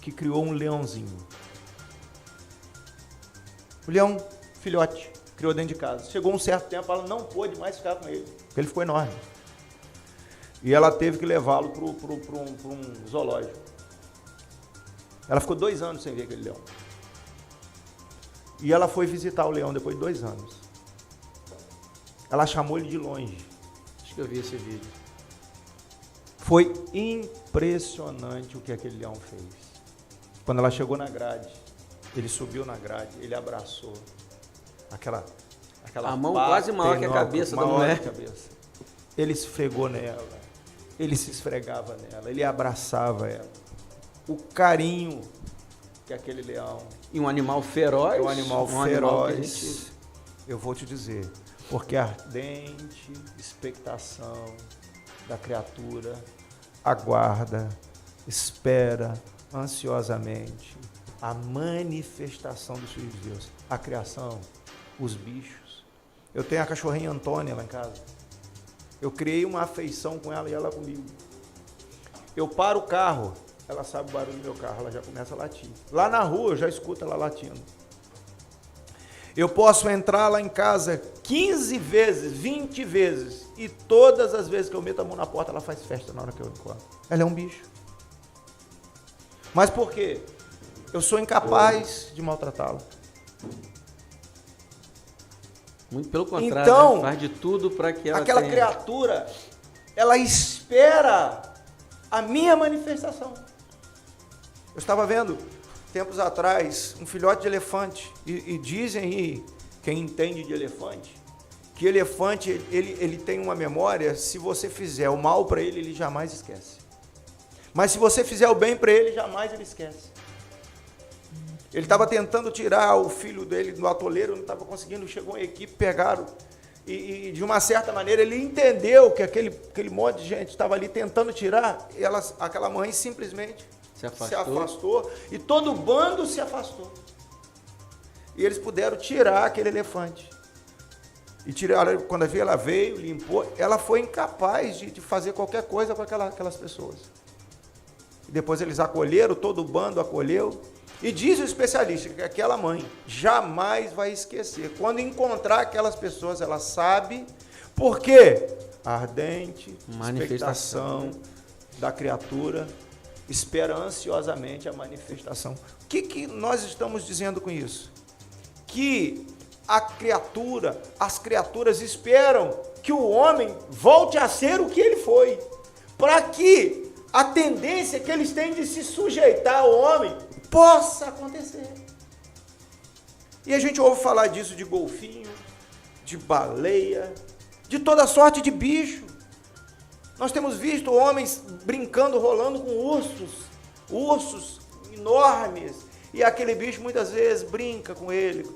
que criou um leãozinho. O leão, filhote, criou dentro de casa. Chegou um certo tempo, ela não pôde mais ficar com ele, porque ele ficou enorme. E ela teve que levá-lo para um zoológico. Ela ficou 2 anos sem ver aquele leão. E ela foi visitar o leão depois de 2 anos. Ela chamou ele de longe. Acho que eu vi esse vídeo. Foi impressionante o que aquele leão fez. Quando ela chegou na grade, ele subiu na grade, ele abraçou. Aquela a mão quase maior que a cabeça da mulher. Ele esfregou nela, ele se esfregava nela, ele abraçava ela. O carinho que aquele leão... E um animal feroz. Um animal feroz. Animal que a gente... Eu vou te dizer, porque a ardente expectação da criatura aguarda, espera ansiosamente a manifestação dos filhos de Deus. A criação, os bichos. Eu tenho a cachorrinha Antônia lá em casa. Eu criei uma afeição com ela e ela comigo. Eu paro o carro, ela sabe o barulho do meu carro, ela já começa a latir. Lá na rua eu já escuto ela latindo. Eu posso entrar lá em casa 15 vezes, 20 vezes, e todas as vezes que eu meto a mão na porta, ela faz festa na hora que eu encontro. Ela é um bicho. Mas por quê? Eu sou incapaz de maltratá-la. Muito pelo contrário, então, né? Faz de tudo para que ela aquela tenha... criatura, ela espera a minha manifestação. Eu estava vendo, tempos atrás, um filhote de elefante, e dizem aí, quem entende de elefante, que elefante, ele tem uma memória, se você fizer o mal para ele, ele jamais esquece. Mas se você fizer o bem para ele, jamais ele esquece. Ele estava tentando tirar o filho dele do atoleiro, não estava conseguindo, chegou uma equipe, pegaram, e de uma certa maneira ele entendeu que aquele monte de gente estava ali tentando tirar, aquela mãe simplesmente se afastou, e todo o bando se afastou. E eles puderam tirar aquele elefante. E tiraram, quando ela veio, limpou, ela foi incapaz de fazer qualquer coisa com aquelas pessoas. E depois eles acolheram, todo o bando acolheu. E diz o especialista que aquela mãe jamais vai esquecer. Quando encontrar aquelas pessoas, ela sabe por quê? A ardente manifestação da criatura espera ansiosamente a manifestação. O que nós estamos dizendo com isso? Que as criaturas esperam que o homem volte a ser o que ele foi, para que a tendência que eles têm de se sujeitar ao homem possa acontecer. E a gente ouve falar disso de golfinho, de baleia, de toda sorte de bicho. Nós temos visto homens brincando, rolando com ursos enormes, e aquele bicho muitas vezes brinca com ele,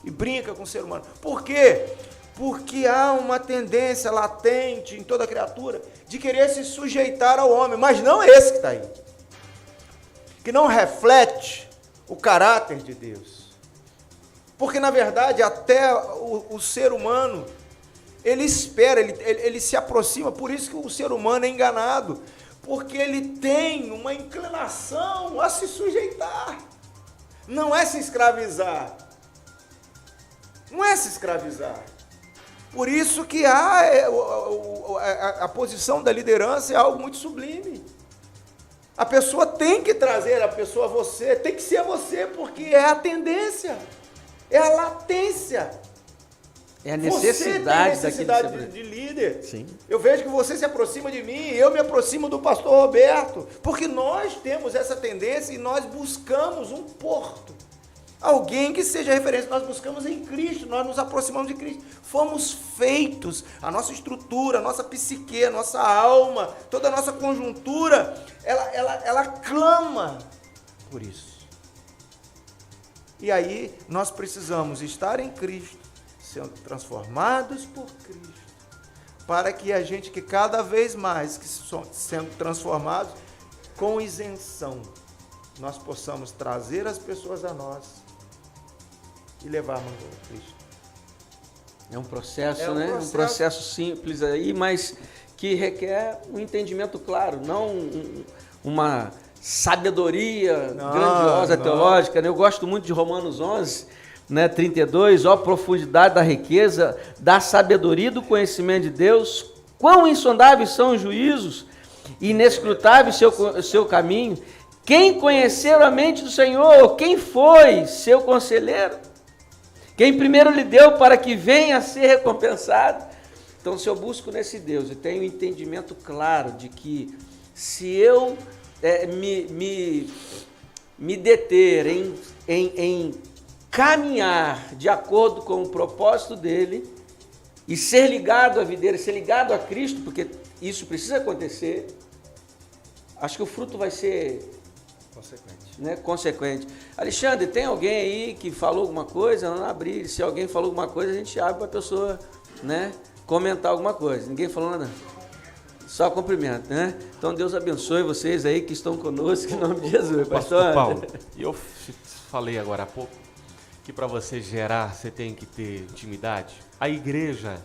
e brinca com o ser humano. Por quê? Porque há uma tendência latente em toda criatura de querer se sujeitar ao homem, mas não esse que está aí, que não reflete o caráter de Deus. Porque, na verdade, até o ser humano, ele espera, ele se aproxima, por isso que o ser humano é enganado, porque ele tem uma inclinação a se sujeitar, não é se escravizar. Não é se escravizar. Por isso que a posição da liderança é algo muito sublime. A pessoa tem que trazer a pessoa a você, tem que ser você, porque é a tendência, é a latência. É a necessidade, você tem necessidade de líder. Sim. Eu vejo que você se aproxima de mim, eu me aproximo do pastor Roberto, porque nós temos essa tendência e nós buscamos um porto. Alguém que seja referência, nós buscamos em Cristo, nós nos aproximamos de Cristo. Fomos feitos, a nossa estrutura, a nossa psique, a nossa alma, toda a nossa conjuntura, ela clama por isso. E aí nós precisamos estar em Cristo, sendo transformados por Cristo, para que a gente, que cada vez mais, que sendo transformados com isenção, nós possamos trazer as pessoas a nós e levarmos a Cristo. É um processo, né? Um processo simples aí, mas que requer um entendimento claro, não uma sabedoria grandiosa teológica. Né? Eu gosto muito de Romanos 11, né, 32, ó profundidade da riqueza, da sabedoria e do conhecimento de Deus, quão insondáveis são os juízos, inescrutável seu caminho. Quem conheceu a mente do Senhor? Quem foi seu conselheiro? Quem primeiro lhe deu para que venha a ser recompensado? Então, se eu busco nesse Deus e tenho um entendimento claro de que se eu me deter em caminhar de acordo com o propósito dele e ser ligado à videira, ser ligado a Cristo, porque isso precisa acontecer, acho que o fruto vai ser consequente. Alexandre, tem alguém aí que falou alguma coisa? Não abrir. Se alguém falou alguma coisa, a gente abre para a pessoa, né, comentar alguma coisa. Ninguém falou nada? Só cumprimento, né? Então Deus abençoe vocês aí que estão conosco, em nome de Jesus. Pastor Paulo, eu falei agora há pouco que para você gerar, você tem que ter intimidade. A igreja,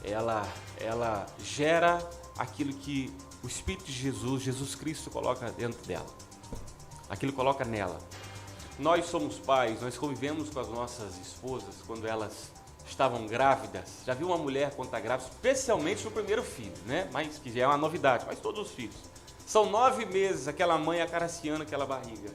ela gera aquilo que o Espírito de Jesus Cristo coloca dentro dela. Aquilo coloca nela. Nós somos pais, nós convivemos com as nossas esposas quando elas estavam grávidas. Já viu uma mulher quando está grávida, especialmente no primeiro filho, né? Mas que já é uma novidade, mas todos os filhos. São 9 meses aquela mãe acariciando aquela barriga.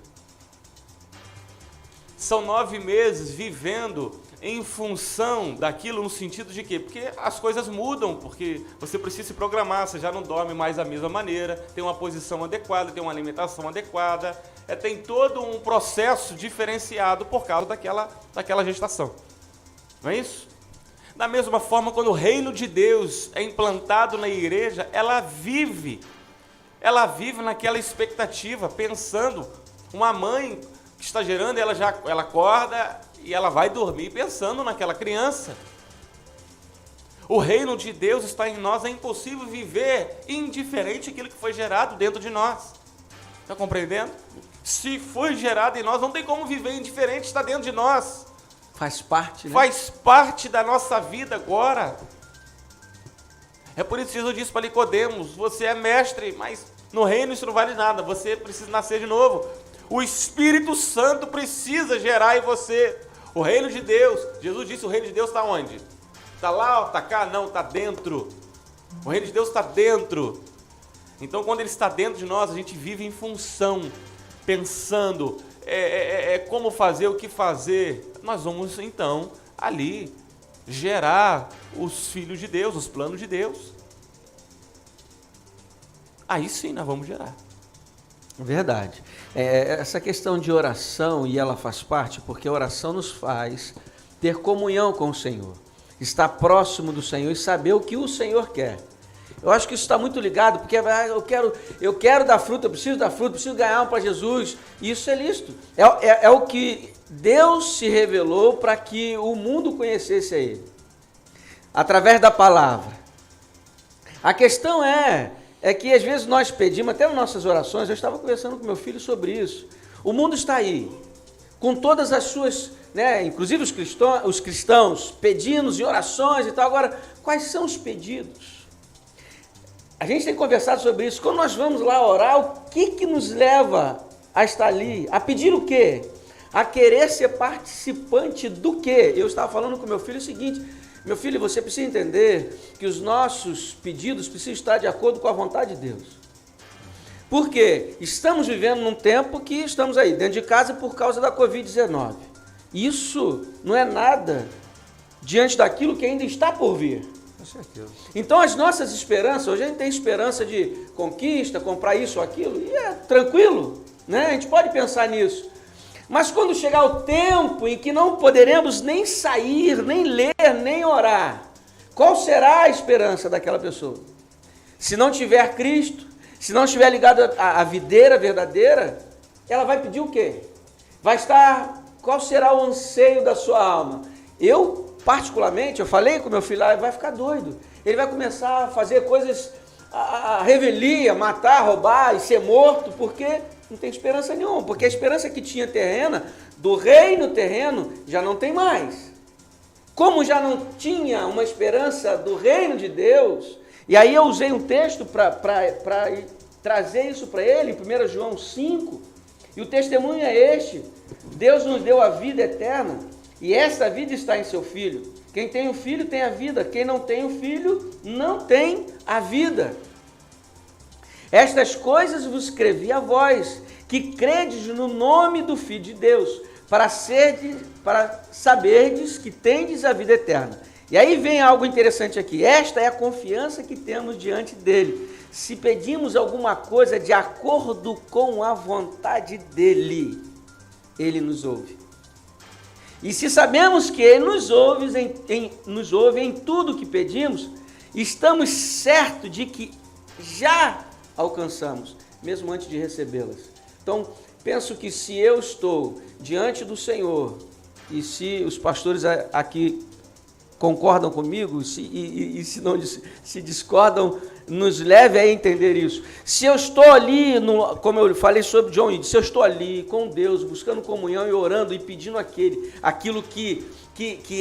São 9 meses vivendo em função daquilo, no sentido de quê? Porque as coisas mudam, porque você precisa se programar, você já não dorme mais da mesma maneira, tem uma posição adequada, tem uma alimentação adequada, tem todo um processo diferenciado por causa daquela gestação. Não é isso? Da mesma forma, quando o reino de Deus é implantado na igreja, ela vive naquela expectativa, pensando, uma mãe que está gerando, ela acorda e ela vai dormir pensando naquela criança. O reino de Deus está em nós, é impossível viver indiferente àquilo que foi gerado dentro de nós. Está compreendendo? Se foi gerado em nós, não tem como viver indiferente, está dentro de nós. Faz parte, né? Faz parte da nossa vida agora. É por isso que Jesus disse para Nicodemos, você é mestre, mas no reino isso não vale nada, você precisa nascer de novo. O Espírito Santo precisa gerar em você o reino de Deus. Jesus disse, o reino de Deus está onde? Está lá, está cá? Não, está dentro. O reino de Deus está dentro. Então, quando ele está dentro de nós, a gente vive em função, pensando como fazer, o que fazer. Nós vamos, então, ali, gerar os filhos de Deus, os planos de Deus. Aí sim nós vamos gerar. Verdade. Essa questão de oração, e ela faz parte, porque a oração nos faz ter comunhão com o Senhor, estar próximo do Senhor e saber o que o Senhor quer. Eu acho que isso está muito ligado, porque eu quero dar fruto, eu preciso dar fruto, preciso ganhar para Jesus. Isso é lícito. É o que Deus se revelou para que o mundo conhecesse a Ele, através da palavra. A questão é que às vezes nós pedimos, até nas nossas orações, eu estava conversando com meu filho sobre isso. O mundo está aí, com todas as suas, né, inclusive os cristãos, pedindo em orações e tal. Agora, quais são os pedidos? A gente tem conversado sobre isso. Quando nós vamos lá orar, o que nos leva a estar ali? A pedir o quê? A querer ser participante do quê? Eu estava falando com meu filho o seguinte: meu filho, você precisa entender que os nossos pedidos precisam estar de acordo com a vontade de Deus. Por quê? Estamos vivendo num tempo que estamos aí, dentro de casa, por causa da Covid-19. Isso não é nada diante daquilo que ainda está por vir. Com certeza. Então as nossas esperanças, hoje a gente tem esperança de conquista, comprar isso ou aquilo, e é tranquilo, né? A gente pode pensar nisso. Mas quando chegar o tempo em que não poderemos nem sair, nem ler, nem orar, qual será a esperança daquela pessoa? Se não tiver Cristo, se não estiver ligado à videira verdadeira, ela vai pedir o quê? Qual será o anseio da sua alma? Eu, particularmente, eu falei com meu filho, ele vai ficar doido. Ele vai começar a fazer coisas, a revelia, matar, roubar e ser morto, porque não tem esperança nenhuma, porque a esperança que tinha terrena, do reino terreno, já não tem mais. Como já não tinha uma esperança do reino de Deus, e aí eu usei um texto para trazer isso para ele, em 1 João 5, E o testemunho é este: Deus nos deu a vida eterna, e essa vida está em seu Filho. Quem tem o Filho tem a vida, quem não tem o Filho não tem a vida. Estas coisas vos escrevi a vós, que credes no nome do Filho de Deus, para saberdes que tendes a vida eterna. E aí vem algo interessante aqui. Esta é a confiança que temos diante dele. Se pedimos alguma coisa de acordo com a vontade dele, ele nos ouve. E se sabemos que ele nos ouve em tudo que pedimos, estamos certos de que já alcançamos, mesmo antes de recebê-las. Então, penso que se eu estou diante do Senhor, e se os pastores aqui concordam comigo, e se não se discordam, nos leve a entender isso. Se eu estou ali, como eu falei sobre John Eaton, se eu estou ali com Deus, buscando comunhão e orando e pedindo aquilo que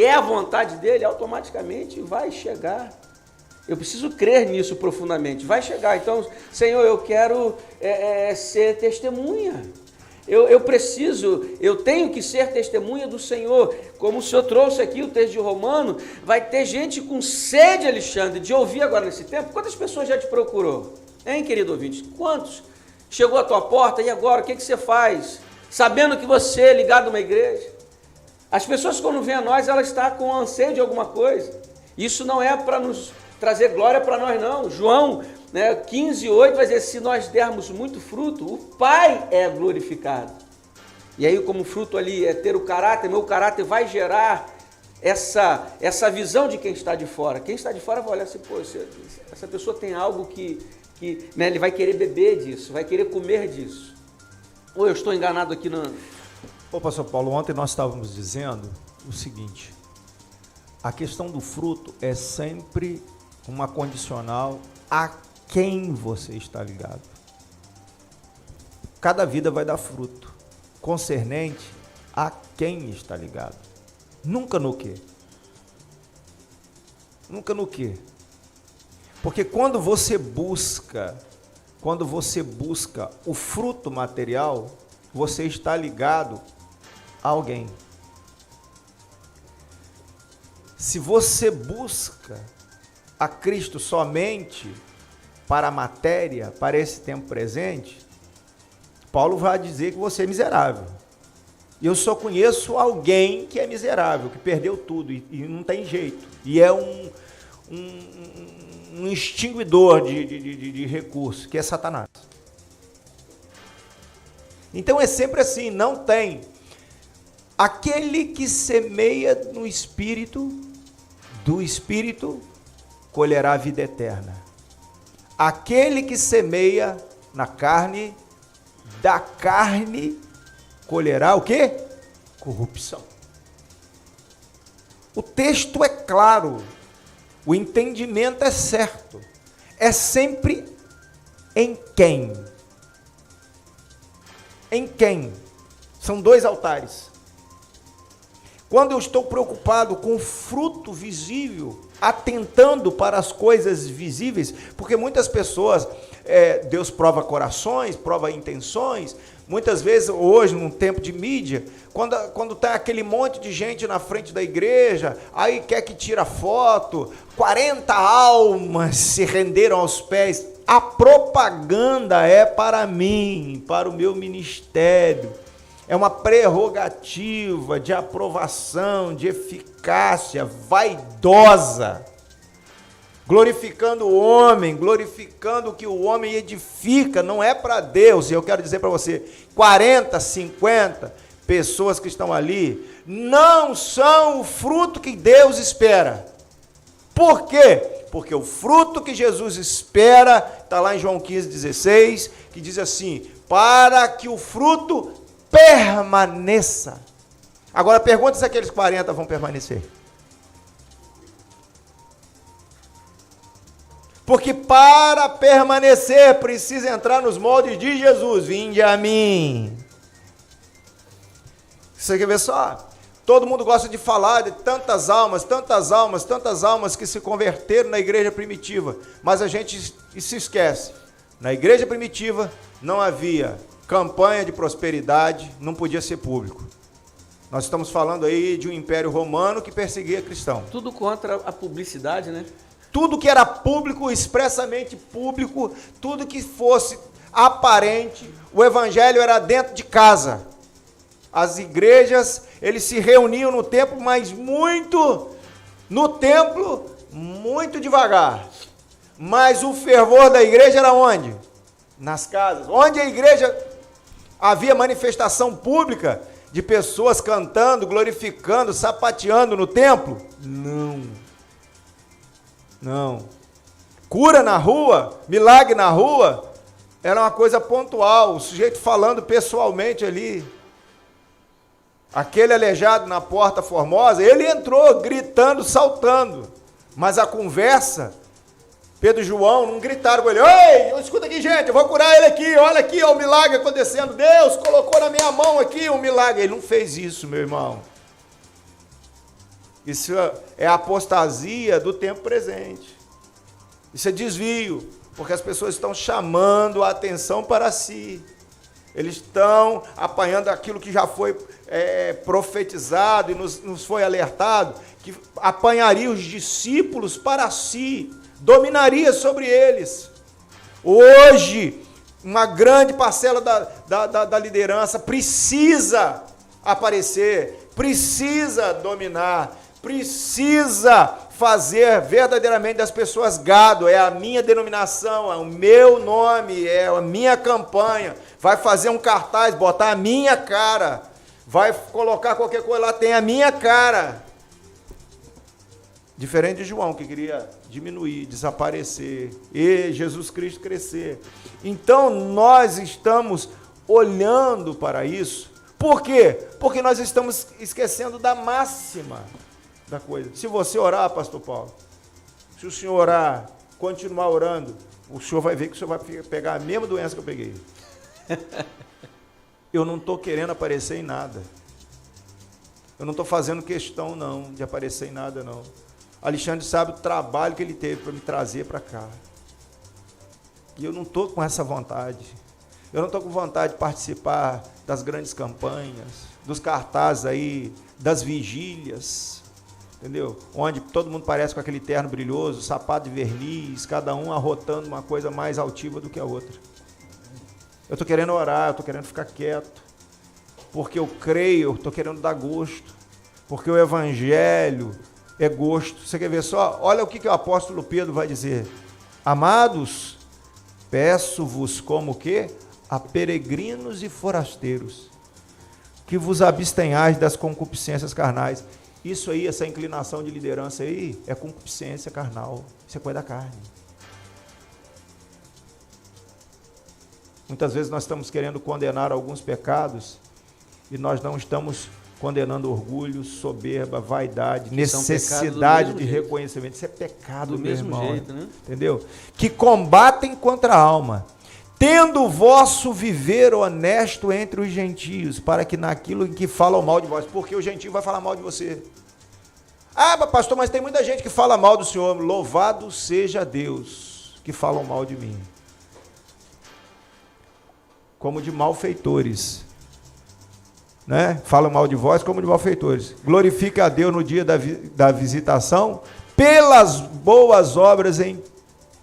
é a vontade dele, automaticamente vai chegar. Eu preciso crer nisso profundamente. Vai chegar. Então, Senhor, eu quero ser testemunha. Eu tenho que ser testemunha do Senhor. Como o Senhor trouxe aqui o texto de Romano, vai ter gente com sede, Alexandre, de ouvir agora nesse tempo. Quantas pessoas já te procurou? Hein, querido ouvinte? Quantos? Chegou à tua porta, e agora? O que você faz? Sabendo que você é ligado a uma igreja. As pessoas, quando vêm a nós, elas estão com anseio de alguma coisa. Isso não é para nos trazer glória para nós, não. João 15:8 vai dizer: se nós dermos muito fruto, o Pai é glorificado. E aí, como fruto ali é ter o caráter, meu caráter vai gerar essa visão de quem está de fora. Quem está de fora vai olhar assim: pô, essa pessoa tem algo que ele vai querer beber disso, vai querer comer disso. Ou eu estou enganado aqui no... Ô, pastor Paulo, ontem nós estávamos dizendo o seguinte: a questão do fruto é sempre uma condicional a quem você está ligado. Cada vida vai dar fruto, concernente a quem está ligado. Nunca no quê? Nunca no quê? Porque quando você busca o fruto material, você está ligado a alguém. Se você busca a Cristo somente para a matéria, para esse tempo presente, Paulo vai dizer que você é miserável. E eu só conheço alguém que é miserável, que perdeu tudo e não tem jeito. E é um extinguidor de recursos, que é Satanás. Então é sempre assim, não tem. Aquele que semeia no Espírito, do Espírito colherá a vida eterna. Aquele que semeia na carne, da carne colherá o quê? Corrupção. O texto é claro, o entendimento é certo. É sempre em quem? Em quem? São dois altares. Quando eu estou preocupado com o fruto visível, atentando para as coisas visíveis, porque muitas pessoas, Deus prova corações, prova intenções. Muitas vezes, hoje, num tempo de mídia, quando tem aquele monte de gente na frente da igreja, aí quer que tira foto, 40 almas se renderam aos pés. A propaganda é para mim, para o meu ministério. É uma prerrogativa de aprovação, de eficácia, vaidosa, glorificando o homem, glorificando o que o homem edifica, não é para Deus. E eu quero dizer para você, 40, 50 pessoas que estão ali, não são o fruto que Deus espera. Por quê? Porque o fruto que Jesus espera, está lá em João 15,16, que diz assim: para que o fruto permaneça. Agora pergunta se aqueles 40 vão permanecer. Porque para permanecer precisa entrar nos moldes de Jesus. Vinde a mim. Você quer ver só? Todo mundo gosta de falar de tantas almas que se converteram na igreja primitiva. Mas a gente se esquece. Na igreja primitiva não havia campanha de prosperidade não podia ser público. Nós estamos falando aí de um império romano que perseguia cristão. Tudo contra a publicidade, né? Tudo que era público, expressamente público, tudo que fosse aparente, o evangelho era dentro de casa. As igrejas, eles se reuniam no templo, mas muito devagar. Mas o fervor da igreja era onde? Nas casas. Onde a igreja havia manifestação pública de pessoas cantando, glorificando, sapateando no templo? Não. Cura na rua, milagre na rua, era uma coisa pontual, o sujeito falando pessoalmente ali. Aquele aleijado na Porta Formosa, ele entrou gritando, saltando, mas a conversa, Pedro e João não gritaram com ele: ei, escuta aqui, gente, eu vou curar ele aqui, olha aqui, ó, o milagre acontecendo, Deus colocou na minha mão aqui um milagre. Ele não fez isso, meu irmão. Isso é a apostasia do tempo presente. Isso é desvio, porque as pessoas estão chamando a atenção para si. Eles estão apanhando aquilo que já foi profetizado e nos foi alertado, que apanharia os discípulos para si, dominaria sobre eles. Hoje, uma grande parcela da liderança precisa aparecer, precisa dominar, precisa fazer verdadeiramente das pessoas gado. É a minha denominação, é o meu nome, é a minha campanha. Vai fazer um cartaz, botar a minha cara, vai colocar qualquer coisa lá, tem a minha cara. Diferente de João, que queria diminuir, desaparecer, e Jesus Cristo crescer. Então, nós estamos olhando para isso. Por quê? Porque nós estamos esquecendo da máxima da coisa. Se você orar, pastor Paulo, se o senhor orar, continuar orando, o senhor vai ver que o senhor vai pegar a mesma doença que eu peguei. Eu não estou querendo aparecer em nada. Eu não estou fazendo questão, não, de aparecer em nada, não. Alexandre sabe o trabalho que ele teve para me trazer para cá. E eu não estou com essa vontade. Eu não estou com vontade de participar das grandes campanhas, dos cartazes aí, das vigílias, entendeu? Onde todo mundo parece com aquele terno brilhoso, sapato de verniz, cada um arrotando uma coisa mais altiva do que a outra. Eu estou querendo orar, eu estou querendo ficar quieto, porque eu creio, eu estou querendo dar gosto, porque o evangelho é gosto. Você quer ver só? Olha o que o apóstolo Pedro vai dizer. Amados, peço-vos como que? A peregrinos e forasteiros, que vos abstenhais das concupiscências carnais. Isso aí, essa inclinação de liderança aí, é concupiscência carnal. Isso é coisa da carne. Muitas vezes nós estamos querendo condenar alguns pecados e nós não estamos condenando orgulho, soberba, vaidade, necessidade de reconhecimento. Isso é pecado, meu irmão. Do mesmo jeito, né? Entendeu? Que combatem contra a alma, tendo o vosso viver honesto entre os gentios, para que naquilo em que falam mal de vós, porque o gentio vai falar mal de você. Ah, pastor, mas tem muita gente que fala mal do Senhor. Louvado seja Deus, que falam mal de mim. Como de malfeitores, né? Falam mal de vós como de malfeitores. Glorifica a Deus no dia da visitação, pelas boas obras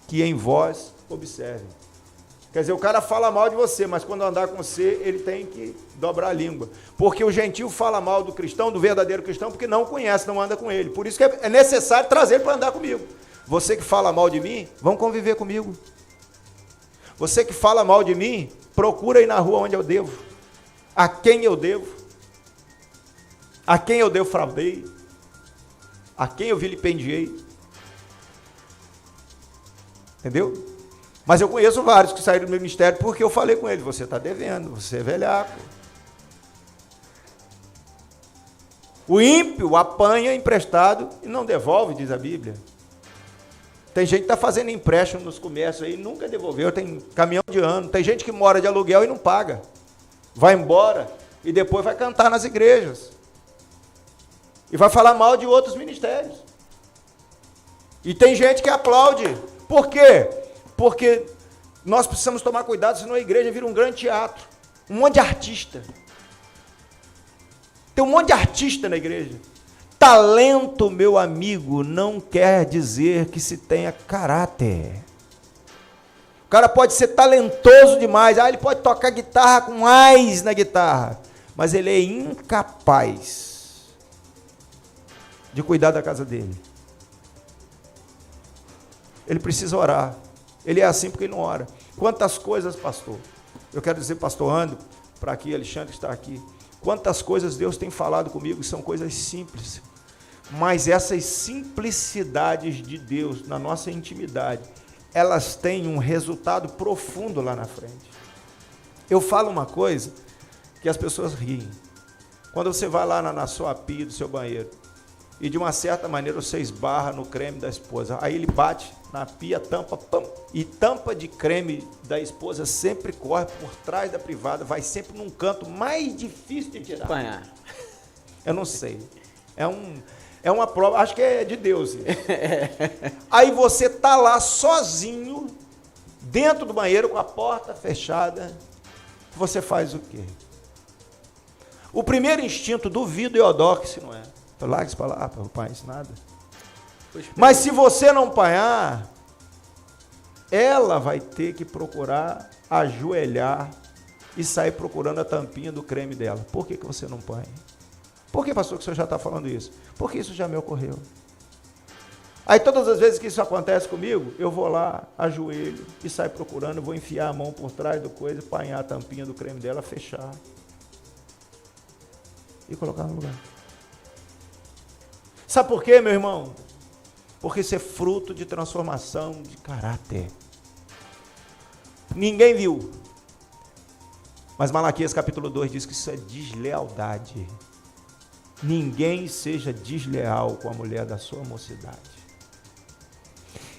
que em vós observem. Quer dizer, o cara fala mal de você, mas quando andar com você, ele tem que dobrar a língua. Porque o gentio fala mal do cristão, do verdadeiro cristão, porque não conhece, não anda com ele. Por isso que é necessário trazer ele para andar comigo. Você que fala mal de mim, vamos conviver comigo. Você que fala mal de mim, procura aí na rua onde eu devo. A quem eu devo. A quem eu defraudei. A quem eu vilipendiei. Entendeu? Mas eu conheço vários que saíram do meu ministério porque eu falei com eles: você está devendo, você é velhaco. O ímpio apanha emprestado e não devolve, diz a Bíblia. Tem gente que está fazendo empréstimo nos comércios aí e nunca devolveu, tem caminhão de ano. Tem gente que mora de aluguel e não paga. Vai embora e depois vai cantar nas igrejas. E vai falar mal de outros ministérios. E tem gente que aplaude. Por quê? Porque nós precisamos tomar cuidado, senão a igreja vira um grande teatro. Um monte de artista. Tem um monte de artista na igreja. Talento, meu amigo, não quer dizer que se tenha caráter. O cara pode ser talentoso demais, ele pode tocar guitarra com ás na guitarra, mas ele é incapaz de cuidar da casa dele. Ele precisa orar. Ele é assim porque ele não ora. Quantas coisas, pastor? Eu quero dizer, pastor Ando, para aqui, Alexandre está aqui. Quantas coisas Deus tem falado comigo, são coisas simples. Mas essas simplicidades de Deus na nossa intimidade, elas têm um resultado profundo lá na frente. Eu falo uma coisa que as pessoas riem. Quando você vai lá na sua pia do seu banheiro, e de uma certa maneira você esbarra no creme da esposa, aí ele bate na pia, tampa, pam, e tampa de creme da esposa sempre corre por trás da privada, vai sempre num canto mais difícil de tirar. Apanhar. Eu não sei. É uma prova, acho que é de Deus. Aí você tá lá sozinho, dentro do banheiro, com a porta fechada, você faz o quê? O primeiro instinto, duvido, Eudóxio, não é? Larga isso para lá, para não apanhar isso nada. Mas se você não apanhar, ela vai ter que procurar ajoelhar e sair procurando a tampinha do creme dela. Por que você não apanha? Por que, pastor, que o senhor já está falando isso? Porque isso já me ocorreu. Aí todas as vezes que isso acontece comigo, eu vou lá, ajoelho e saio procurando, vou enfiar a mão por trás do coisa, apanhar a tampinha do creme dela, fechar e colocar no lugar. Sabe por quê, meu irmão? Porque isso é fruto de transformação de caráter. Ninguém viu. Mas Malaquias capítulo 2 diz que isso é deslealdade. Ninguém seja desleal com a mulher da sua mocidade.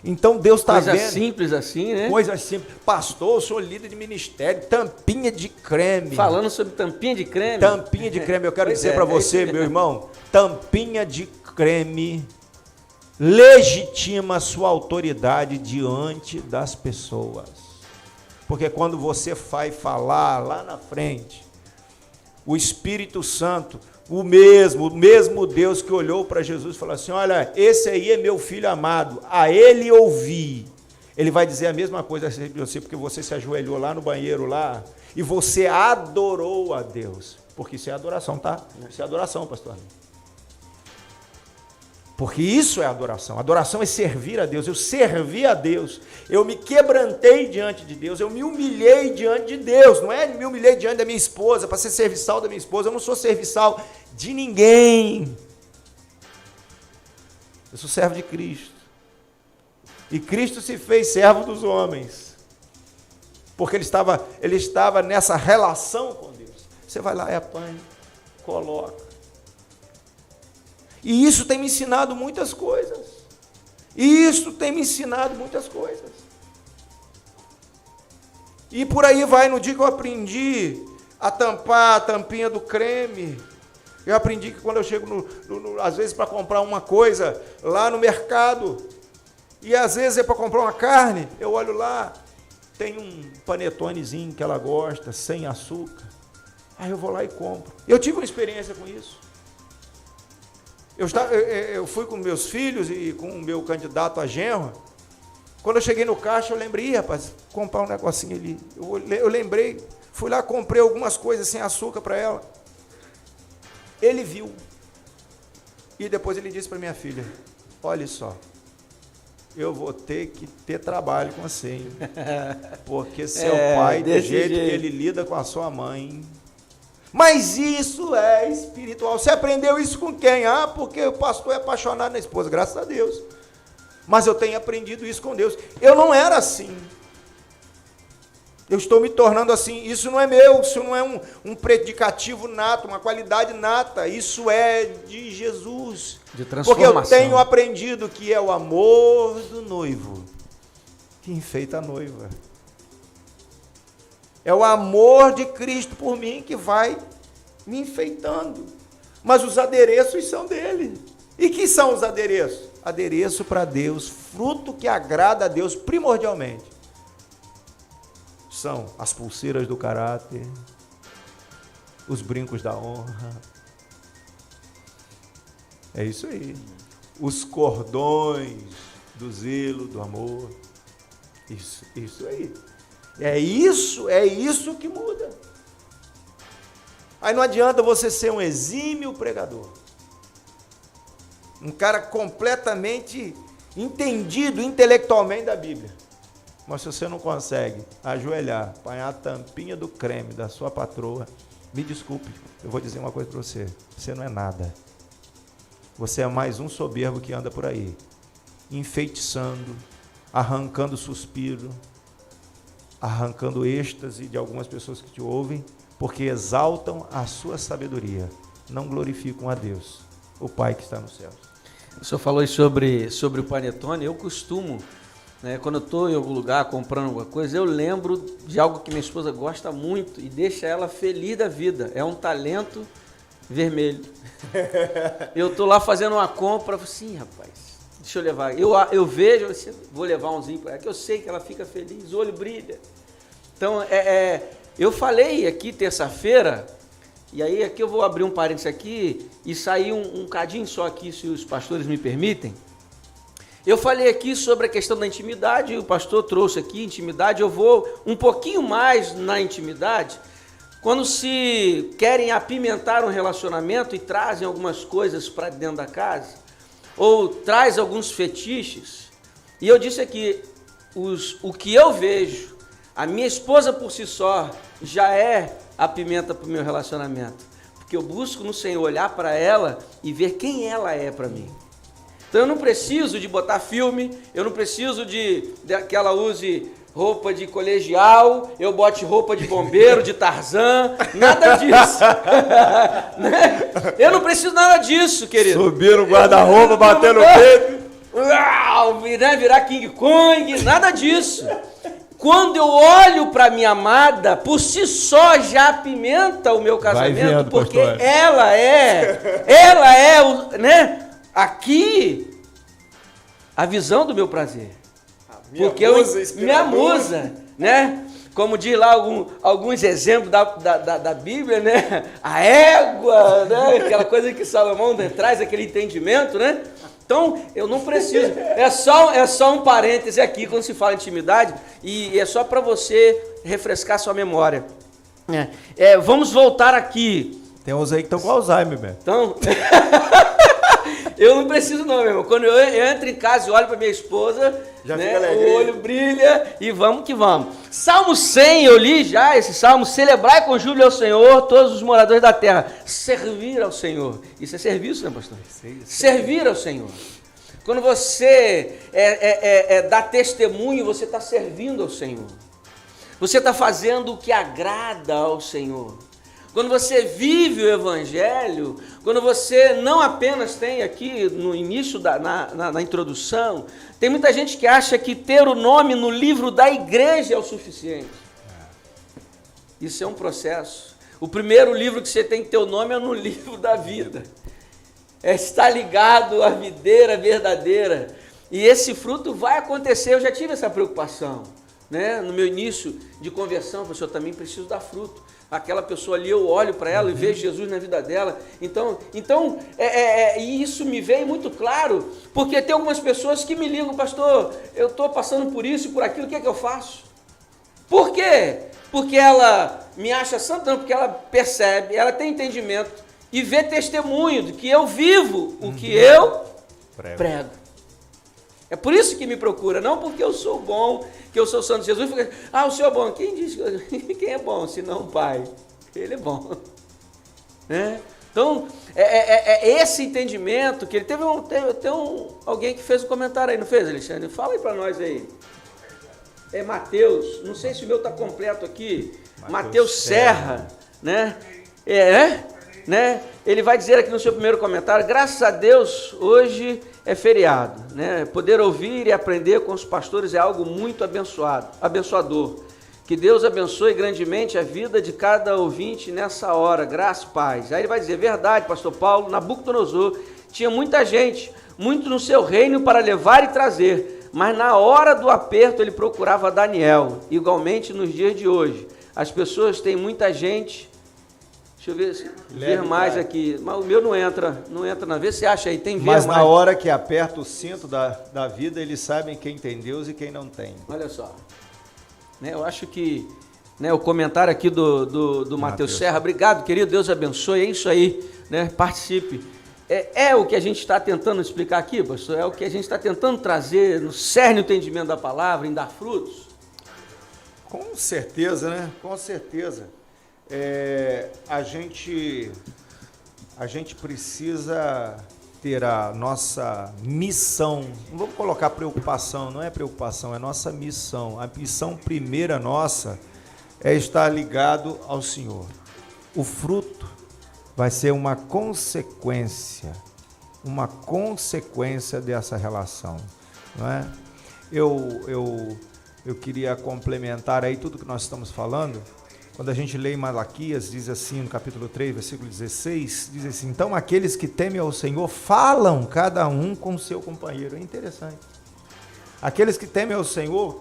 Então Deus está vendo. Coisa simples assim, né? Coisa simples. Pastor, eu sou líder de ministério, tampinha de creme. Falando sobre tampinha de creme. Tampinha de creme, eu quero dizer para você, meu irmão, tampinha de creme legitima a sua autoridade diante das pessoas. Porque quando você vai falar lá na frente, o Espírito Santo, o mesmo Deus que olhou para Jesus e falou assim, olha, esse aí é meu filho amado, a ele ouvi. Ele vai dizer a mesma coisa de você, porque você se ajoelhou lá no banheiro lá, e você adorou a Deus. Porque isso é adoração, tá? Isso é adoração, pastor. Porque isso é adoração. Adoração é servir a Deus. Eu servi a Deus. Eu me quebrantei diante de Deus. Eu me humilhei diante de Deus. Não é me humilhei diante da minha esposa para ser serviçal da minha esposa. Eu não sou serviçal de ninguém. Eu sou servo de Cristo. E Cristo se fez servo dos homens. Porque ele estava nessa relação com Deus. Você vai lá e apanha, coloca. E isso tem me ensinado muitas coisas. E por aí vai, no dia que eu aprendi a tampar a tampinha do creme, eu aprendi que quando eu chego, às vezes, para comprar uma coisa lá no mercado, e às vezes é para comprar uma carne, eu olho lá, tem um panetonezinho que ela gosta, sem açúcar. Aí eu vou lá e compro. Eu tive uma experiência com isso. Eu fui com meus filhos e com o meu candidato a genro. Quando eu cheguei no caixa, eu lembrei, rapaz, comprar um negocinho ali. Eu lembrei, fui lá, comprei algumas coisas sem açúcar para ela. Ele viu. E depois ele disse para minha filha, olha só, eu vou ter que ter trabalho com você, hein? Porque seu pai, do jeito que ele lida com a sua mãe... Mas isso é espiritual. Você aprendeu isso com quem? Porque o pastor é apaixonado na esposa. Graças a Deus. Mas eu tenho aprendido isso com Deus. Eu não era assim. Eu estou me tornando assim. Isso não é meu. Isso não é um predicativo nato, uma qualidade nata. Isso é de Jesus. De transformação. Porque eu tenho aprendido que é o amor do noivo que enfeita a noiva. É o amor de Cristo por mim que vai me enfeitando. Mas os adereços são dele. E que são os adereços? Adereço para Deus, fruto que agrada a Deus primordialmente. São as pulseiras do caráter, os brincos da honra. É isso aí. Os cordões do zelo, do amor. Isso aí. É isso que muda. Aí não adianta você ser um exímio pregador. Um cara completamente entendido intelectualmente da Bíblia. Mas se você não consegue ajoelhar, apanhar a tampinha do creme da sua patroa, me desculpe, eu vou dizer uma coisa para você. Você não é nada. Você é mais um soberbo que anda por aí, enfeitiçando, arrancando suspiro, arrancando êxtase de algumas pessoas que te ouvem, porque exaltam a sua sabedoria, não glorificam a Deus, o Pai que está nos céus. O senhor falou aí sobre o panetone. Eu costumo, né, quando eu estou em algum lugar comprando alguma coisa, eu lembro de algo que minha esposa gosta muito e deixa ela feliz da vida. É um talento vermelho. Eu estou lá fazendo uma compra, eu falo assim, rapaz, deixa eu levar. Eu vejo, vou levar umzinho para ela, que eu sei que ela fica feliz, o olho brilha. Então, eu falei aqui terça-feira, e aí aqui eu vou abrir um parênteses aqui e sair um cadinho só aqui, se os pastores me permitem. Eu falei aqui sobre a questão da intimidade, o pastor trouxe aqui intimidade, eu vou um pouquinho mais na intimidade. Quando se querem apimentar um relacionamento e trazem algumas coisas para dentro da casa, ou traz alguns fetiches, e eu disse aqui, o que eu vejo, a minha esposa por si só já é a pimenta para o meu relacionamento, porque eu busco no Senhor olhar para ela e ver quem ela é para mim. Então eu não preciso de botar filme, eu não preciso de que ela use roupa de colegial, eu bote roupa de bombeiro, de Tarzan, nada disso. Né? Eu não preciso nada disso, querido. Subir no guarda-roupa, bater no peito. Virar King Kong, nada disso. Quando eu olho para minha amada, por si só já apimenta o meu casamento, vendo, porque pastor. ela é, né? Aqui, a visão do meu prazer. Porque minha musa, né? Como diz lá alguns exemplos da Bíblia, né? A égua, né? Aquela coisa que Salomão traz, aquele entendimento, né? Então, eu não preciso. É só um parêntese aqui, quando se fala intimidade, e é só para você refrescar sua memória. Vamos voltar aqui. Tem uns aí que estão com Alzheimer, velho. Então... Eu não preciso não, meu irmão. Quando eu entro em casa e olho para minha esposa, né, o olho brilha e vamos que vamos. Salmo 100, eu li já esse salmo. Celebrai com júbilo ao Senhor todos os moradores da terra. Servir ao Senhor. Isso é serviço, né, pastor? Servir ao Senhor. Quando você dá testemunho, você está servindo ao Senhor. Você está fazendo o que agrada ao Senhor. Quando você vive o Evangelho, quando você não apenas tem aqui no início, na introdução, tem muita gente que acha que ter o nome no livro da igreja é o suficiente. Isso é um processo. O primeiro livro que você tem que ter o nome é no livro da vida. Está ligado à videira verdadeira. E esse fruto vai acontecer. Eu já tive essa preocupação, né? No meu início de conversão, professor, também preciso dar fruto. Aquela pessoa ali, eu olho para ela e vejo Jesus na vida dela. Então e isso me veio muito claro, porque tem algumas pessoas que me ligam, pastor, eu estou passando por isso e por aquilo, o que é que eu faço? Por quê? Porque ela me acha santa, não, porque ela percebe, ela tem entendimento e vê testemunho de que eu vivo o que eu prego. É por isso que me procura, não porque eu sou bom, que eu sou santo. Jesus fica, o senhor é bom. Quem diz? Quem é bom, senão o Pai? Ele é bom. Né? Então, esse entendimento que ele teve alguém que fez um comentário aí, não fez, Alexandre? Fala aí para nós aí. É Mateus, não sei se o meu está completo aqui, Mateus Serra, né? Né? Ele vai dizer aqui no seu primeiro comentário, graças a Deus, hoje é feriado, né? Poder ouvir e aprender com os pastores é algo muito abençoador. Que Deus abençoe grandemente a vida de cada ouvinte nessa hora, graças e paz. Aí ele vai dizer, verdade, pastor Paulo, Nabucodonosor tinha muita gente, muito no seu reino para levar e trazer, mas na hora do aperto ele procurava Daniel, igualmente nos dias de hoje. As pessoas têm muita gente, Deixa eu ver se Leve ver mais pra- aqui. Mas o meu não entra na vez. Você acha aí? Tem ver Mas mais. na hora que aperta o cinto da vida, eles sabem quem tem Deus e quem não tem. Olha só. Né, eu acho que o comentário aqui do Matheus Serra. Obrigado, querido. Deus abençoe. É isso aí. Né? Participe. É o que a gente está tentando explicar aqui, pastor? É o que a gente está tentando trazer no cerne o entendimento da palavra, em dar frutos? Com certeza, né? Com certeza. A gente precisa ter a nossa missão. Não vamos colocar preocupação, não é preocupação, é nossa missão. A missão primeira nossa é estar ligado ao Senhor. O fruto vai ser uma consequência dessa relação, não é? Eu queria complementar aí tudo que nós estamos falando. Quando a gente lê em Malaquias, diz assim, no capítulo 3, versículo 16, diz assim: então aqueles que temem ao Senhor falam cada um com o seu companheiro. É interessante. Aqueles que temem ao Senhor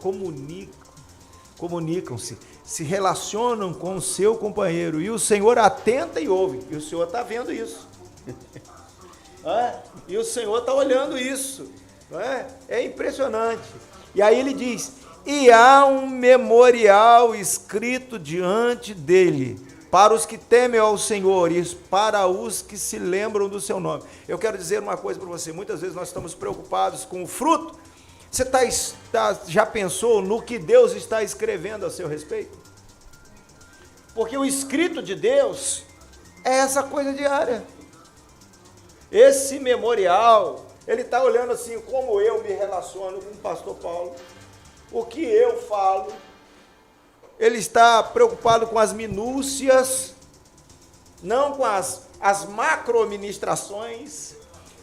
comunicam-se, se relacionam com o seu companheiro, e o Senhor atenta e ouve, e o Senhor está vendo isso. E o Senhor está olhando isso. Não é? É impressionante. E aí ele diz: e há um memorial escrito diante dele, para os que temem ao Senhor e para os que se lembram do seu nome. Eu quero dizer uma coisa para você: muitas vezes nós estamos preocupados com o fruto. Você já pensou no que Deus está escrevendo a seu respeito? Porque o escrito de Deus é essa coisa diária. Esse memorial, ele está olhando assim, como eu me relaciono com o pastor Paulo, o que eu falo. Ele está preocupado com as minúcias, não com as macroministrações.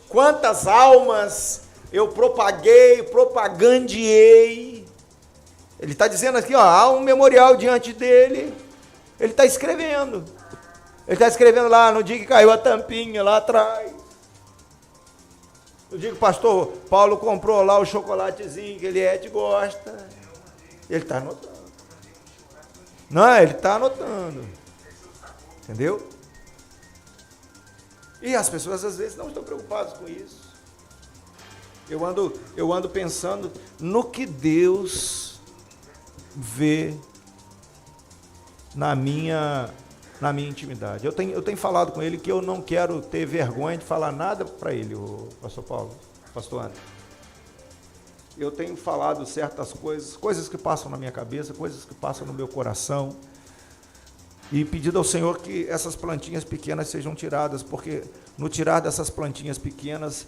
Quantas almas eu propagandeei. Ele está dizendo aqui, há um memorial diante dele. Ele está escrevendo. Ele está escrevendo lá no dia que caiu a tampinha, lá atrás. No dia que o pastor Paulo comprou lá o chocolatezinho que ele gosta. Ele está anotando. Não, ele está anotando. Entendeu? E as pessoas às vezes não estão preocupadas com isso. Eu ando pensando no que Deus vê na minha intimidade. Eu tenho falado com ele que eu não quero ter vergonha de falar nada para ele, o pastor Paulo, pastor André. Eu tenho falado certas coisas que passam na minha cabeça, coisas que passam no meu coração, e pedido ao Senhor que essas plantinhas pequenas sejam tiradas, porque no tirar dessas plantinhas pequenas,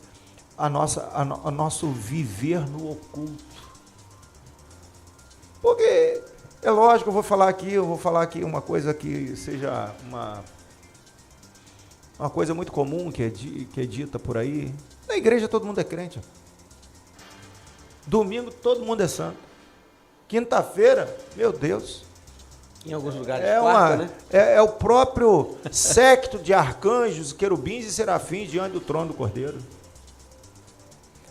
o nosso viver no oculto. Porque é lógico, eu vou falar aqui uma coisa que seja uma coisa muito comum que é dita por aí. Na igreja todo mundo é crente. Domingo todo mundo é santo. Quinta-feira, meu Deus. Em alguns lugares quarta, né? É o próprio séquito de arcanjos, querubins e serafins diante do trono do Cordeiro.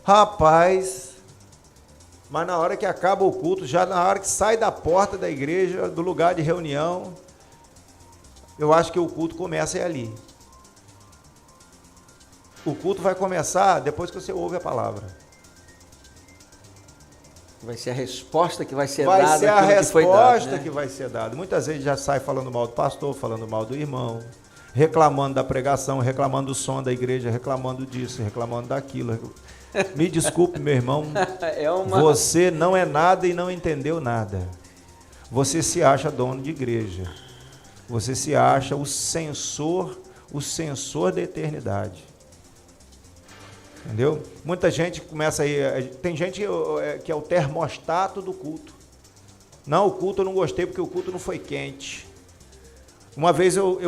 Rapaz, mas na hora que acaba o culto, já na hora que sai da porta da igreja, do lugar de reunião, eu acho que o culto começa ali. O culto vai começar depois que você ouve a palavra. Vai ser a resposta que vai ser dada. Vai ser a resposta que vai ser dada. Muitas vezes já sai falando mal do pastor, falando mal do irmão, reclamando da pregação, reclamando do som da igreja, reclamando disso, reclamando daquilo. Me desculpe, meu irmão, você não é nada e não entendeu nada. Você se acha dono de igreja. Você se acha o censor da eternidade. Entendeu? Muita gente começa aí, tem gente que é o termostato do culto. Não, o culto eu não gostei porque o culto não foi quente. Uma vez eu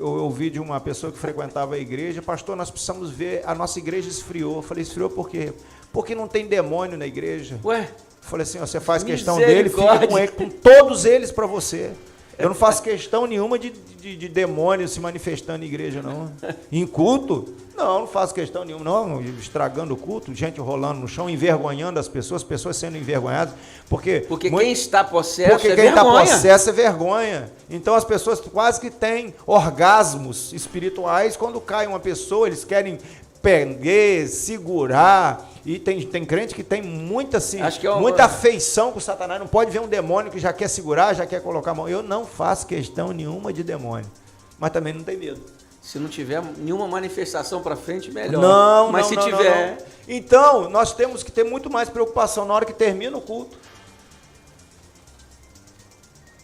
ouvi de uma pessoa que frequentava a igreja: pastor, nós precisamos ver, a nossa igreja esfriou. Eu falei: esfriou por quê? Porque não tem demônio na igreja. Ué? Eu falei assim: você faz questão dele, fica com todos eles para você. Eu não faço questão nenhuma de demônio se manifestando na igreja, não. Em culto? Não faço questão nenhuma, não. Estragando o culto, gente rolando no chão, envergonhando as pessoas sendo envergonhadas. Porque quem está possesso porque quem está possesso é vergonha. Então as pessoas quase que têm orgasmos espirituais quando cai uma pessoa, eles querem pegar, segurar. E tem crente que tem muita, assim, muita afeição com o Satanás. Não pode ver um demônio que já quer segurar, já quer colocar a mão. Eu não faço questão nenhuma de demônio. Mas também não tem medo. Se não tiver nenhuma manifestação para frente, melhor. Mas se tiver... Não. Então, nós temos que ter muito mais preocupação na hora que termina o culto.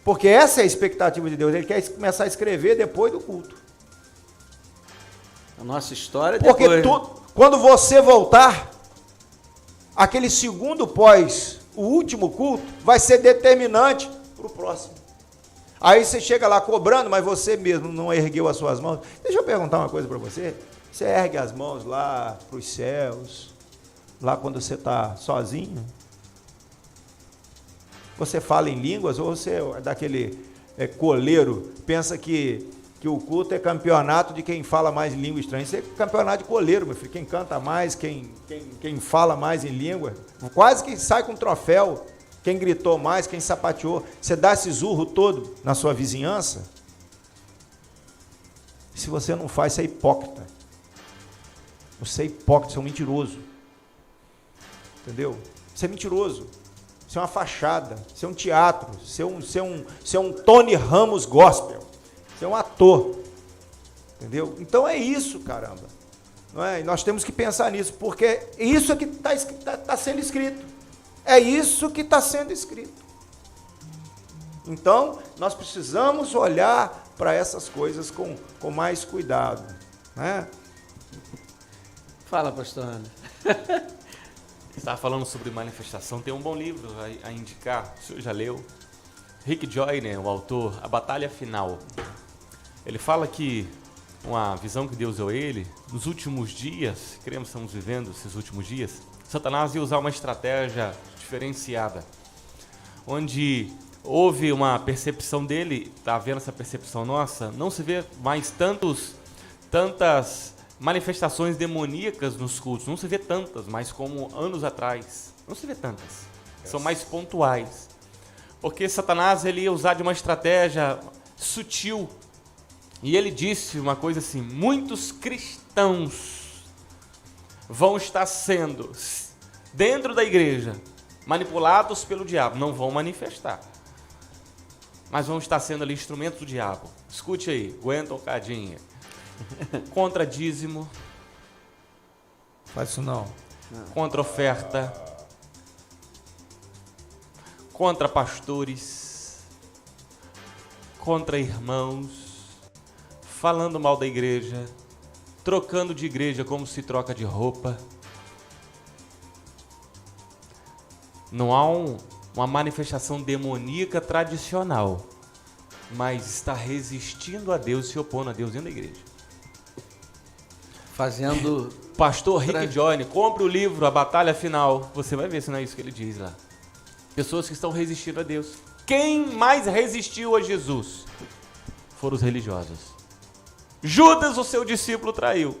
Porque essa é a expectativa de Deus. Ele quer começar a escrever depois do culto. A nossa história depois. Porque quando você voltar, aquele segundo pós o último culto vai ser determinante para o próximo. Aí você chega lá cobrando, mas você mesmo não ergueu as suas mãos. Deixa eu perguntar uma coisa para você. Você ergue as mãos lá para os céus, lá quando você está sozinho? Você fala em línguas ou você é daquele coleiro, pensa que o culto é campeonato de quem fala mais em língua estranha? Isso é campeonato de coleiro, meu filho. Quem canta mais, quem fala mais em língua, quase que sai com troféu. Quem gritou mais, quem sapateou. Você dá esse zurro todo na sua vizinhança? Se você não faz, você é hipócrita. Você é hipócrita, você é um mentiroso. Entendeu? Você é mentiroso. Você é uma fachada. Você é um teatro. Você é um Tony Ramos gospel. Você é um ator. Entendeu? Então é isso, caramba. Não é? E nós temos que pensar nisso, porque isso é que está sendo escrito. É isso que está sendo escrito. Então, nós precisamos olhar para essas coisas com mais cuidado. Né? Fala, pastor Ana. Você estava falando sobre manifestação, tem um bom livro a indicar, o senhor já leu? Rick Joyner, o autor, A Batalha Final. Ele fala que uma visão que Deus deu a ele, nos últimos dias, cremos que estamos vivendo esses últimos dias, Satanás ia usar uma estratégia diferenciada, onde houve uma percepção dele, está havendo essa percepção nossa, não se vê mais tantas manifestações demoníacas nos cultos, não se vê tantas, mas como anos atrás, não se vê tantas, são mais pontuais, porque Satanás ele ia usar de uma estratégia sutil, e ele disse uma coisa assim, muitos cristãos vão estar sendo, dentro da igreja, manipulados pelo diabo, não vão manifestar, mas vão estar sendo ali instrumentos do diabo. Escute aí, aguenta um cadinho. Contra dízimo. Faz isso não. Contra oferta. Contra pastores. Contra irmãos. Falando mal da igreja. Trocando de igreja como se troca de roupa. Não há uma manifestação demoníaca tradicional, mas está resistindo a Deus, se opondo a Deus dentro da igreja. Fazendo... Pastor Rick Joyner, compre o livro A Batalha Final, você vai ver se não é isso que ele diz lá. Pessoas que estão resistindo a Deus. Quem mais resistiu a Jesus? Foram os religiosos. Judas, o seu discípulo, traiu.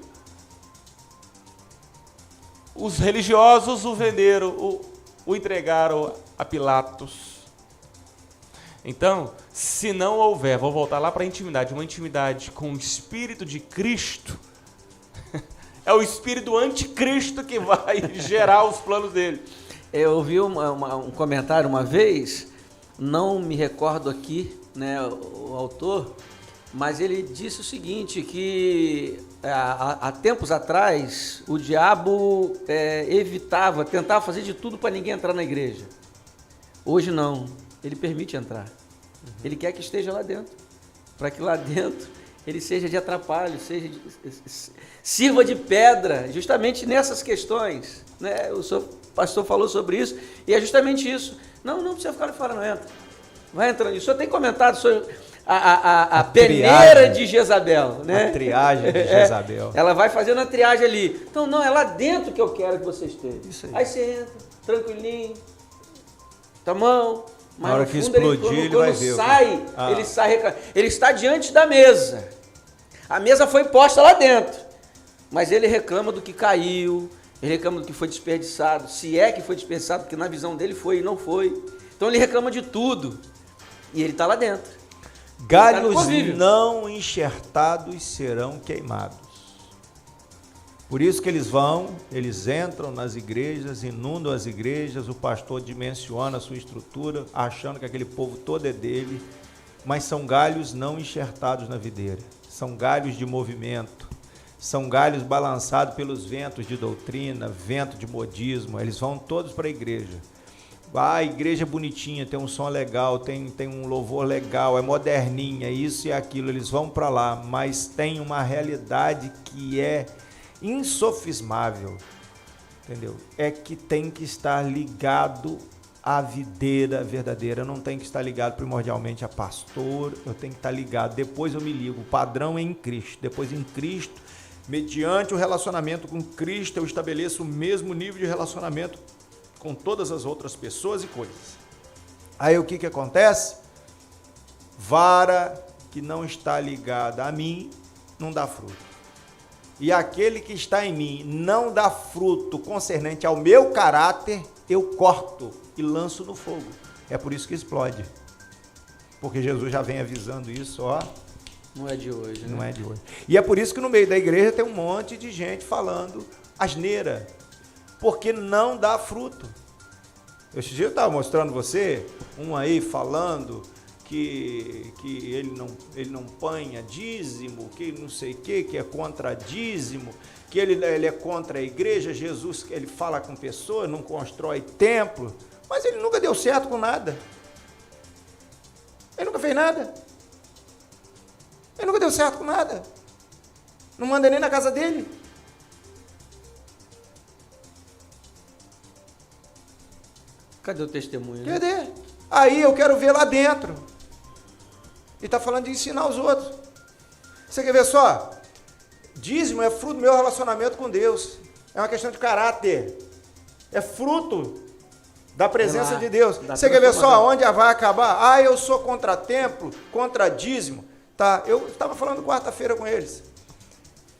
Os religiosos o venderam, o entregaram a Pilatos. Então, se não houver, vou voltar lá para a intimidade, uma intimidade com o Espírito de Cristo, é o Espírito anticristo que vai gerar os planos dele. Eu ouvi um comentário uma vez, não me recordo aqui, né, o autor, mas ele disse o seguinte, que há tempos atrás o diabo tentava fazer de tudo para ninguém entrar na igreja. Hoje não, ele permite entrar. Ele quer que esteja lá dentro, para que lá dentro ele seja de atrapalho, sirva de pedra, justamente nessas questões. Né? O senhor pastor falou sobre isso, e é justamente isso. Não precisa ficar ali fora, não entra. Vai entrando. O senhor tem comentado sobre a peneira de Jezabel, né? A triagem de Jezabel. Ela vai fazendo a triagem ali. Então, não, é lá dentro que eu quero que você esteja. Isso aí. Aí você entra, tranquilinho, tá mão, Mas Na hora no que fundo, explodir, ele vai ver. sai, Ah. ele sai reclamando. Ele está diante da mesa. A mesa foi posta lá dentro. Mas ele reclama do que caiu, ele reclama do que foi desperdiçado. Se é que foi desperdiçado, porque na visão dele foi e não foi. Então ele reclama de tudo. E ele está lá dentro. Galhos Tá no convívio. não enxertados serão queimados. Por isso que eles entram nas igrejas, inundam as igrejas, o pastor dimensiona a sua estrutura, achando que aquele povo todo é dele, mas são galhos não enxertados na videira, são galhos de movimento, são galhos balançados pelos ventos de doutrina, vento de modismo, eles vão todos para a igreja. A igreja é bonitinha, tem um som legal, tem um louvor legal, é moderninha, isso e aquilo, eles vão para lá, mas tem uma realidade que é insofismável, entendeu? É que tem que estar ligado à videira verdadeira, não tem que estar ligado primordialmente a pastor, eu tenho que estar ligado, depois eu me ligo, o padrão é em Cristo, depois em Cristo, mediante o relacionamento com Cristo, eu estabeleço o mesmo nível de relacionamento com todas as outras pessoas e coisas. Aí o que acontece? Vara que não está ligada a mim não dá fruto. E aquele que está em mim não dá fruto concernente ao meu caráter, eu corto e lanço no fogo. É por isso que explode. Porque Jesus já vem avisando isso, ó. Não é de hoje, né? Não é de hoje. E é por isso que no meio da igreja tem um monte de gente falando asneira. Porque não dá fruto. Esse dia eu estava mostrando você, um aí falando que ele não panha dízimo, que não sei o que é contra dízimo, que ele é contra a igreja, Jesus, ele fala com pessoas, não constrói templo, mas ele nunca deu certo com nada. Ele nunca fez nada. Ele nunca deu certo com nada. Não manda nem na casa dele. Cadê o testemunho? Né? Cadê? Aí eu quero ver lá dentro. E está falando de ensinar os outros. Você quer ver só? Dízimo é fruto do meu relacionamento com Deus. É uma questão de caráter. É fruto da presença de Deus. Você quer ver só onde vai acabar? Ah, eu sou contra templo, contra dízimo. Tá, eu estava falando quarta-feira com eles.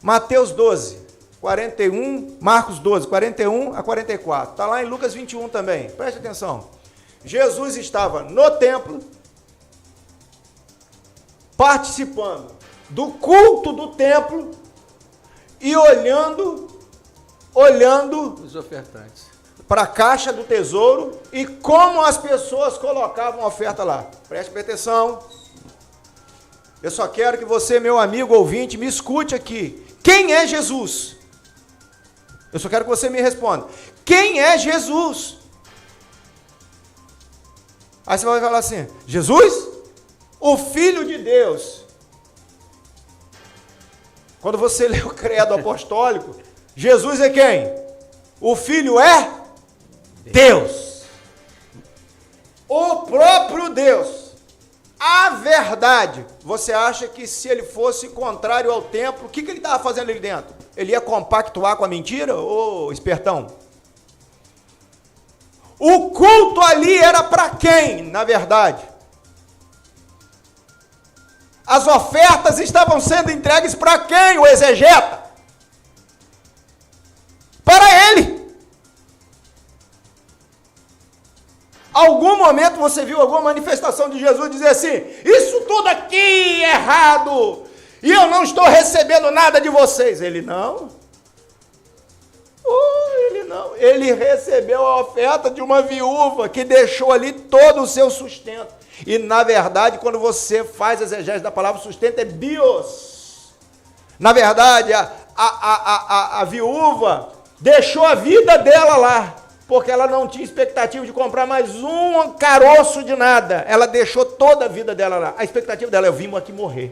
Mateus 12, 41, Marcos 12, 41 a 44. Está lá em Lucas 21 também. Preste atenção. Jesus estava no templo, participando do culto do templo e olhando Os ofertantes. para a caixa do tesouro e como as pessoas colocavam a oferta lá. Preste atenção. Eu só quero que você, meu amigo ouvinte, me escute aqui. Quem é Jesus? Eu só quero que você me responda. Quem é Jesus? Aí você vai falar assim, Jesus? O Filho de Deus. Quando você lê o credo apostólico, Jesus é quem? O Filho é Deus. O próprio Deus. A verdade. Você acha que se ele fosse contrário ao templo, o que ele estava fazendo ali dentro? Ele ia compactuar com a mentira? Ô, espertão. O culto ali era para quem, na verdade? As ofertas estavam sendo entregues para quem, o exegeta? Para ele. Algum momento você viu alguma manifestação de Jesus dizer assim, isso tudo aqui é errado, e eu não estou recebendo nada de vocês. Ele não. Ele não. Ele recebeu a oferta de uma viúva que deixou ali todo o seu sustento. E, na verdade, quando você faz a exegese da palavra sustento, é bios. Na verdade, a viúva deixou a vida dela lá, porque ela não tinha expectativa de comprar mais um caroço de nada. Ela deixou toda a vida dela lá. A expectativa dela é, eu vim aqui morrer.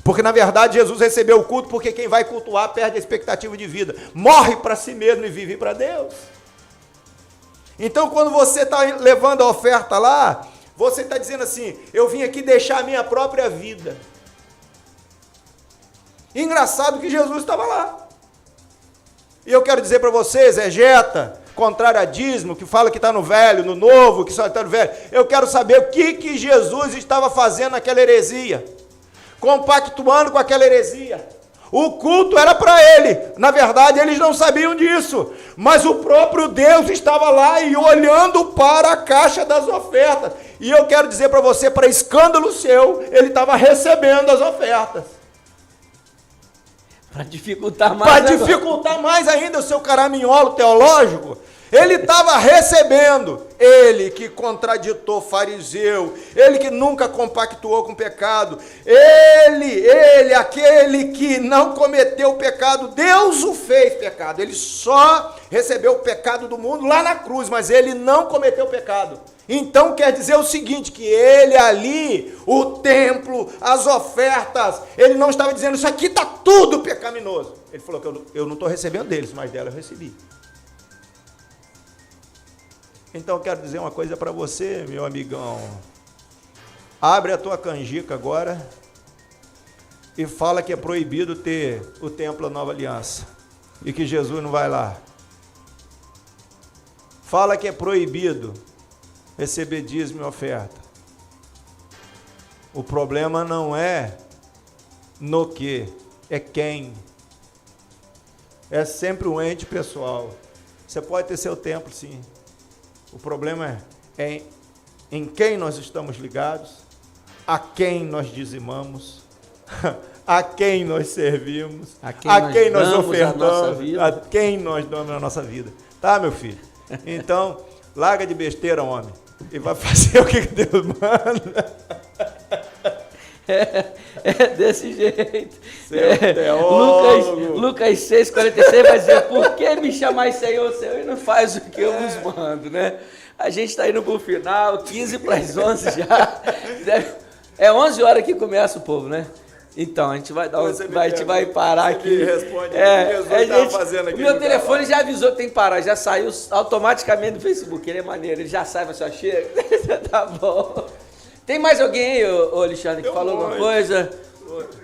Porque, na verdade, Jesus recebeu o culto, porque quem vai cultuar perde a expectativa de vida. Morre para si mesmo e vive para Deus. Então, quando você está levando a oferta lá, você está dizendo assim, eu vim aqui deixar a minha própria vida. Engraçado que Jesus estava lá. E eu quero dizer para vocês, exegeta, contrária a dízimo, que fala que está no velho, no novo, que só está no velho. Eu quero saber o que Jesus estava fazendo naquela heresia, compactuando com aquela heresia. O culto era para ele. Na verdade, eles não sabiam disso. Mas o próprio Deus estava lá e olhando para a caixa das ofertas. E eu quero dizer para você, para escândalo seu, ele estava recebendo as ofertas. Para dificultar mais. Para dificultar mais ainda o seu caraminholo teológico. Ele estava recebendo, ele que contraditou fariseu, ele que nunca compactuou com pecado, ele, aquele que não cometeu pecado, Deus o fez pecado, ele só recebeu o pecado do mundo lá na cruz, mas ele não cometeu pecado. Então quer dizer o seguinte, que ele ali, o templo, as ofertas, ele não estava dizendo, isso aqui está tudo pecaminoso. Ele falou que eu não estou recebendo deles, mas dela eu recebi. Então eu quero dizer uma coisa para você, meu amigão. Abre a tua canjica agora e fala que é proibido ter o templo da Nova Aliança e que Jesus não vai lá. Fala que é proibido receber dízimo e oferta. O problema não é no que, é quem. É sempre um ente pessoal. Você pode ter seu templo, sim. O problema é em quem nós estamos ligados, a quem nós dizimamos, a quem nós servimos, a quem nós ofertamos, a quem nós damos a nossa vida. Tá, meu filho? Então, larga de besteira, homem, e vai fazer o que Deus manda. É desse jeito. Teólogo. Lucas 6,46 vai dizer, por que me chamais Senhor, Senhor, e não faz o que eu vos mando, né? A gente está indo para o final, 15 para as 11 já. É 11 horas que começa o povo, né? Então, a gente vai dar vai parar aqui. Me responde o que Jesus estava fazendo aqui. O meu telefone já avisou que tem que parar, já saiu automaticamente do Facebook, ele é maneiro, ele já sai, vai só chega. Tá bom. Tem mais alguém aí, ô Alexandre, que falou alguma coisa?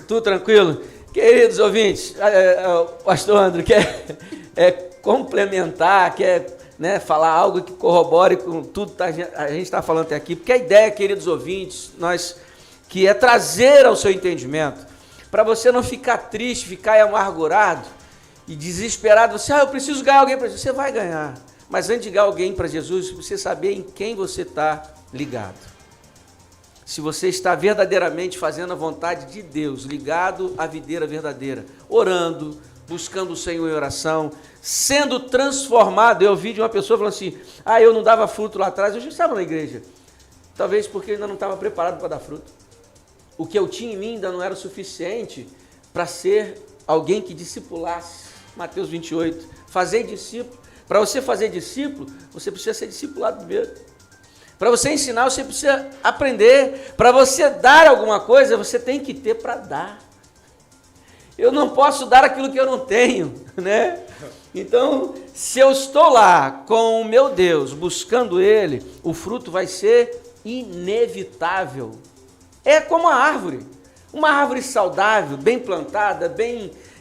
Tudo tranquilo? Queridos ouvintes, o pastor André quer complementar, quer falar algo que corrobore com tudo que a gente está falando até aqui, porque a ideia, queridos ouvintes, que é trazer ao seu entendimento, para você não ficar triste, ficar amargurado e desesperado, eu preciso ganhar alguém para Jesus. Você vai ganhar, mas antes de ganhar alguém para Jesus, você saber em quem você está ligado. Se você está verdadeiramente fazendo a vontade de Deus, ligado à videira verdadeira, orando, buscando o Senhor em oração, sendo transformado. Eu ouvi de uma pessoa falando assim, eu não dava fruto lá atrás, eu já estava na igreja. Talvez porque eu ainda não estava preparado para dar fruto. O que eu tinha em mim ainda não era o suficiente para ser alguém que discipulasse. Mateus 28, fazer discípulo. Para você fazer discípulo, você precisa ser discipulado primeiro. Para você ensinar, você precisa aprender. Para você dar alguma coisa, você tem que ter para dar. Eu não posso dar aquilo que eu não tenho, né? Então, se eu estou lá com o meu Deus, buscando Ele, o fruto vai ser inevitável. É como a árvore. Uma árvore saudável, bem plantada,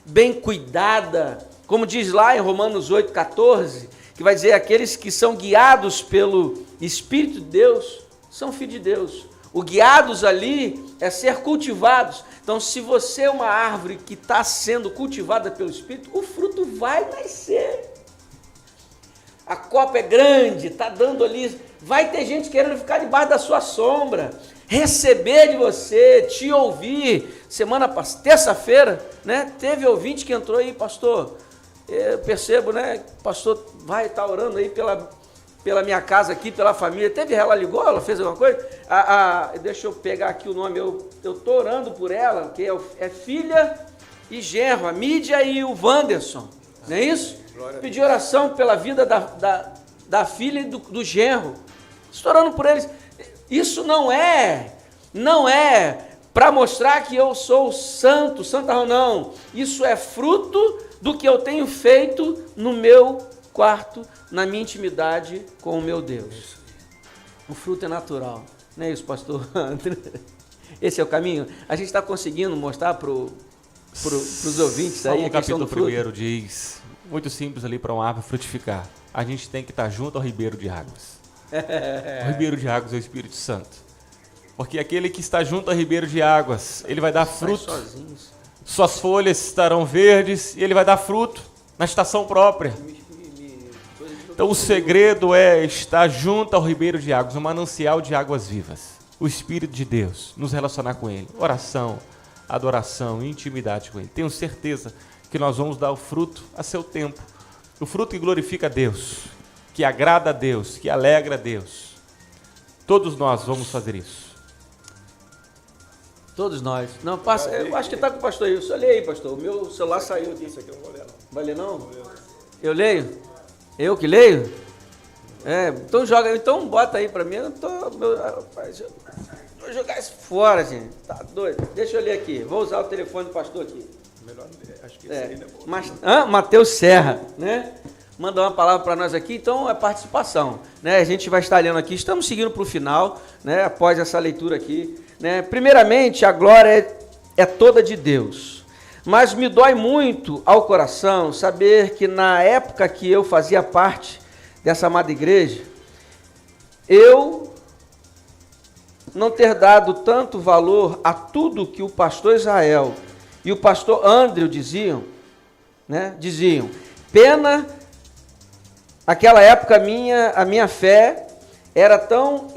bem cuidada. Como diz lá em Romanos 8,14, que vai dizer, aqueles que são guiados pelo Espírito de Deus, são filhos de Deus. O guiados ali é ser cultivados. Então, se você é uma árvore que está sendo cultivada pelo Espírito, o fruto vai nascer. A copa é grande, está dando ali, vai ter gente querendo ficar debaixo da sua sombra, receber de você, te ouvir. Terça-feira, teve ouvinte que entrou aí, pastor, eu percebo, pastor vai estar orando aí pela minha casa aqui, pela família. Ela ligou, ela fez alguma coisa? Deixa eu pegar aqui o nome, eu estou orando por ela, que é filha e genro, a Mídia e o Wanderson, não é isso? Pedi oração pela vida da filha e do genro. Estou orando por eles. Isso não é para mostrar que eu sou santo, não. Isso é fruto do que eu tenho feito no meu quarto, na minha intimidade com o meu Deus. O fruto é natural. Não é isso, pastor André? Esse é o caminho? A gente está conseguindo mostrar para para os ouvintes aí. Salmo a questão do capítulo fruto. 1 diz, muito simples ali para uma árvore frutificar, a gente tem que estar junto ao ribeiro de águas. O ribeiro de águas é o Espírito Santo. Porque aquele que está junto ao ribeiro de águas, ele vai dar fruto. Suas folhas estarão verdes e ele vai dar fruto na estação própria. Então o segredo é estar junto ao ribeiro de águas, um manancial de águas vivas. O Espírito de Deus, nos relacionar com Ele. Oração, adoração, intimidade com Ele. Tenho certeza que nós vamos dar o fruto a seu tempo. O fruto que glorifica a Deus, que agrada a Deus, que alegra a Deus. Todos nós vamos fazer isso. Todos nós. Não, passa, eu acho que está com o pastor Wilson. Olha aí, pastor. O meu celular saiu aqui. Isso aqui eu não vou ler, não. Vai ler não? Eu leio? Eu que leio? Então joga, então bota aí pra mim. Eu rapaz, vou jogar isso fora, gente. Tá doido? Deixa eu ler aqui. Vou usar o telefone do pastor aqui. Melhor ler. Acho que esse aí não é bom. Matheus Serra, né? Manda uma palavra para nós aqui, então é participação, né? A gente vai estar lendo aqui, estamos seguindo para o final, né? Após essa leitura aqui, né? Primeiramente, a glória é toda de Deus, mas me dói muito ao coração saber que na época que eu fazia parte dessa amada igreja, eu não ter dado tanto valor a tudo que o pastor Israel e o pastor Andrew diziam, né? Diziam, pena. Aquela época a minha fé era tão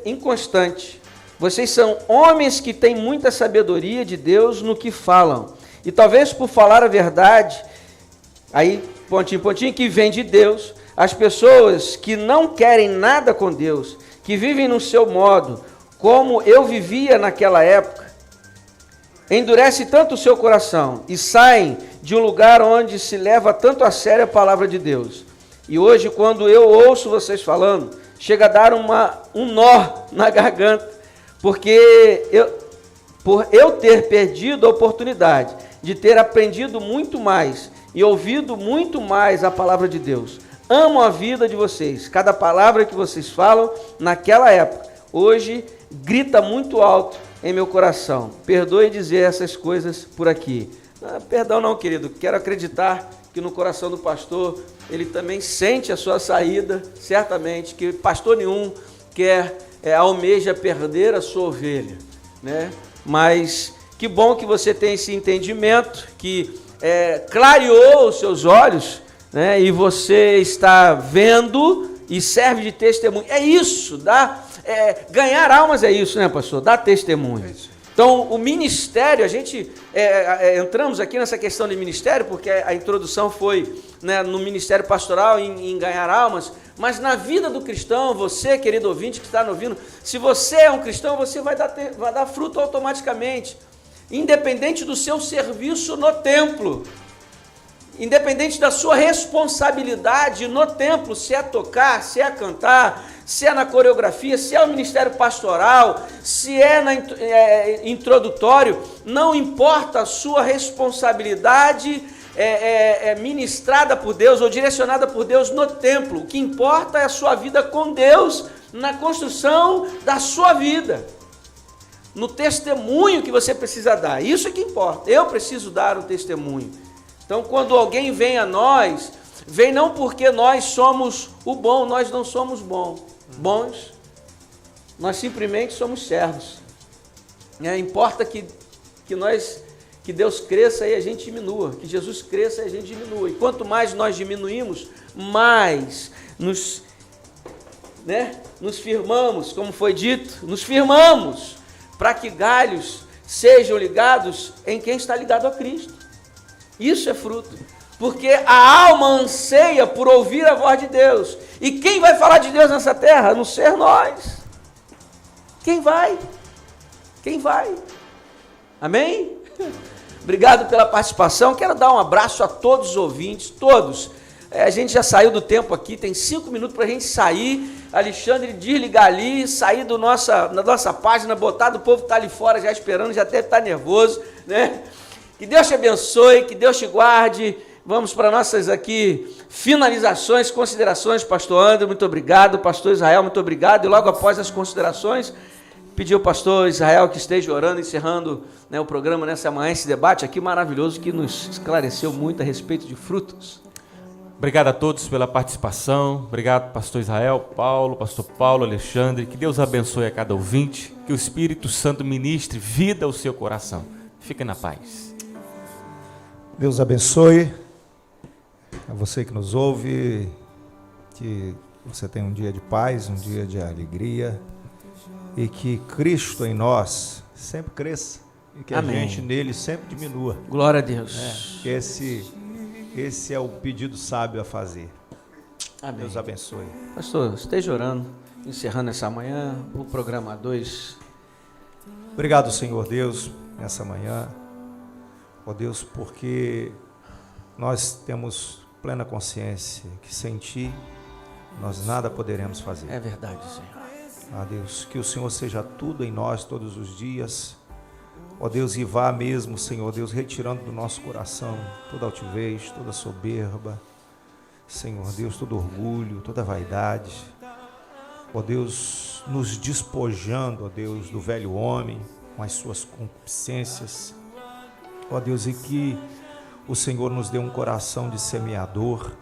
inconstante. Vocês são homens que têm muita sabedoria de Deus no que falam. E talvez por falar a verdade, aí, pontinho, que vem de Deus, as pessoas que não querem nada com Deus, que vivem no seu modo, como eu vivia naquela época, endurece tanto o seu coração e saem de um lugar onde se leva tanto a sério a palavra de Deus. E hoje, quando eu ouço vocês falando, chega a dar um nó na garganta, porque por eu ter perdido a oportunidade de ter aprendido muito mais e ouvido muito mais a palavra de Deus. Amo a vida de vocês, cada palavra que vocês falam naquela época, hoje grita muito alto em meu coração. Perdoe dizer essas coisas por aqui. Perdão não, querido, quero acreditar que no coração do pastor, ele também sente a sua saída, certamente, que pastor nenhum quer, almeja perder a sua ovelha, né? Mas que bom que você tem esse entendimento, que clareou os seus olhos, né? E você está vendo e serve de testemunho. É isso, ganhar almas é isso, né, pastor? Dar testemunho. Então, o ministério, a gente entramos aqui nessa questão de ministério, porque a introdução foi, né, no ministério pastoral em ganhar almas, mas na vida do cristão, você, querido ouvinte que está nos ouvindo, se você é um cristão, você vai dar fruto automaticamente, independente do seu serviço no templo, independente da sua responsabilidade no templo, se é tocar, se é cantar, se é na coreografia, se é o ministério pastoral, se é introdutório, não importa a sua responsabilidade ministrada por Deus ou direcionada por Deus no templo. O que importa é a sua vida com Deus na construção da sua vida, no testemunho que você precisa dar. Isso é que importa. Eu preciso dar um testemunho. Então, quando alguém vem a nós, vem não porque nós somos o bom, nós não somos bons, nós simplesmente somos servos. Importa que Deus cresça e a gente diminua, que Jesus cresça e a gente diminua. E quanto mais nós diminuímos, mais nos firmamos, como foi dito, nos firmamos para que galhos sejam ligados em quem está ligado a Cristo. Isso é fruto, porque a alma anseia por ouvir a voz de Deus. E quem vai falar de Deus nessa terra? A não ser nós. Quem vai? Amém? Obrigado pela participação. Quero dar um abraço a todos os ouvintes, todos. A gente já saiu do tempo aqui, tem 5 minutos para a gente sair. Alexandre, desligar ali, sair da nossa página, botar, o povo está ali fora já esperando, já deve estar nervoso, né? Que Deus te abençoe, que Deus te guarde. Vamos para nossas aqui finalizações, considerações. Pastor André, muito obrigado. Pastor Israel, muito obrigado. E logo após as considerações, Pedir ao pastor Israel que esteja orando, encerrando, né, o programa nessa manhã, esse debate aqui maravilhoso que nos esclareceu muito a respeito de frutos. Obrigado a todos pela participação. Obrigado, pastor Israel, Paulo, pastor Paulo, Alexandre. Que Deus abençoe a cada ouvinte. Que o Espírito Santo ministre vida ao seu coração. Fique na paz. Deus abençoe a você que nos ouve. Que você tenha um dia de paz, um dia de alegria. E que Cristo em nós sempre cresça. E que Amém. A gente nele sempre diminua. Glória a Deus. Que esse é o pedido sábio a fazer. Amém. Deus abençoe. Pastor, esteja orando, encerrando essa manhã, o programa 2. Obrigado, Senhor Deus, nessa manhã. Ó Deus, porque nós temos plena consciência que sem Ti nós nada poderemos fazer. É verdade, Senhor. Ó Deus, que o Senhor seja tudo em nós todos os dias. Ó Deus, e vá mesmo, Senhor Deus, retirando do nosso coração toda altivez, toda soberba, Senhor Deus, todo orgulho, toda vaidade. Ó Deus, nos despojando, ó Deus, do velho homem, com as suas concupiscências. Ó Deus, e que o Senhor nos dê um coração de semeador,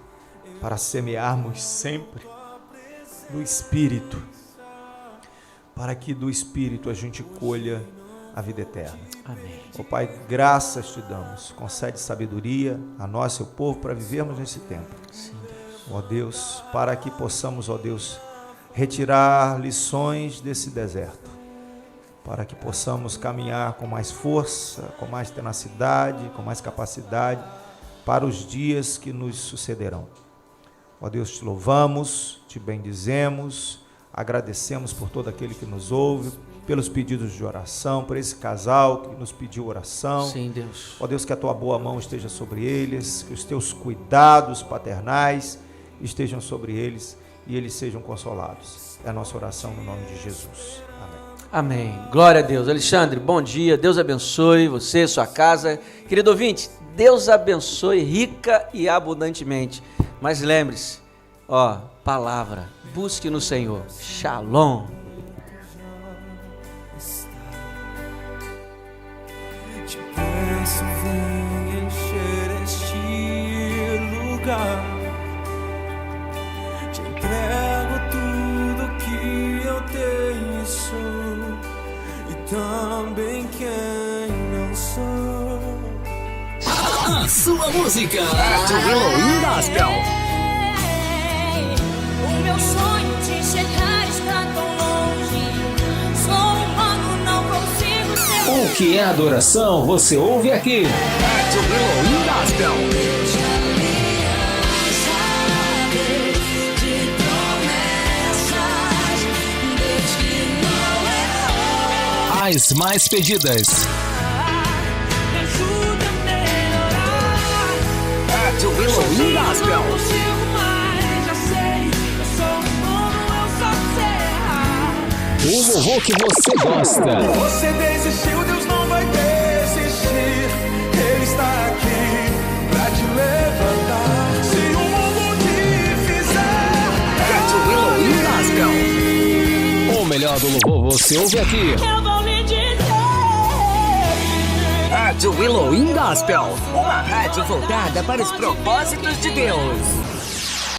para semearmos sempre do Espírito, para que do Espírito a gente colha a vida eterna. Amém. Ó Pai, graças te damos. Concede sabedoria a nós, seu povo, para vivermos nesse tempo. Sim, Deus. Ó Deus, para que possamos, ó Deus, retirar lições desse deserto. Para que possamos caminhar com mais força, com mais tenacidade, com mais capacidade, para os dias que nos sucederão. Ó Deus, te louvamos, te bendizemos, agradecemos por todo aquele que nos ouve, pelos pedidos de oração, por esse casal que nos pediu oração. Sim, Deus. Ó Deus, que a tua boa mão esteja sobre eles, que os teus cuidados paternais estejam sobre eles e eles sejam consolados. É a nossa oração no nome de Jesus. Amém. Amém. Glória a Deus. Alexandre, bom dia. Deus abençoe você, sua casa. Querido ouvinte, Deus abençoe rica e abundantemente. Mas lembre-se, ó, palavra, busque no Senhor. Shalom. Te peço, vem encher este lugar. Te entrego tudo que eu tenho e sou, e também quem não sou. A sua música. Rádio Elohim Gospel. O meu sonho de chegar está tão longe. Sou humano, não consigo ser. O que é adoração, você ouve aqui. Rádio Elohim Gospel. As mais pedidas. Me ajuda a melhorar. Rádio Elohim Gospel. Não consigo mais, já sei. Eu sou humano, eu só sei errar. O louvor que você gosta. Você desistiu, Deus não vai desistir. Ele está aqui pra te levantar. Se o mundo te fizer, Rádio Elohim Gospel. O melhor do louvor você ouve aqui. Eu vou lhe dizer. Rádio Elohim Gospel. Uma rádio voltada para os propósitos de Deus.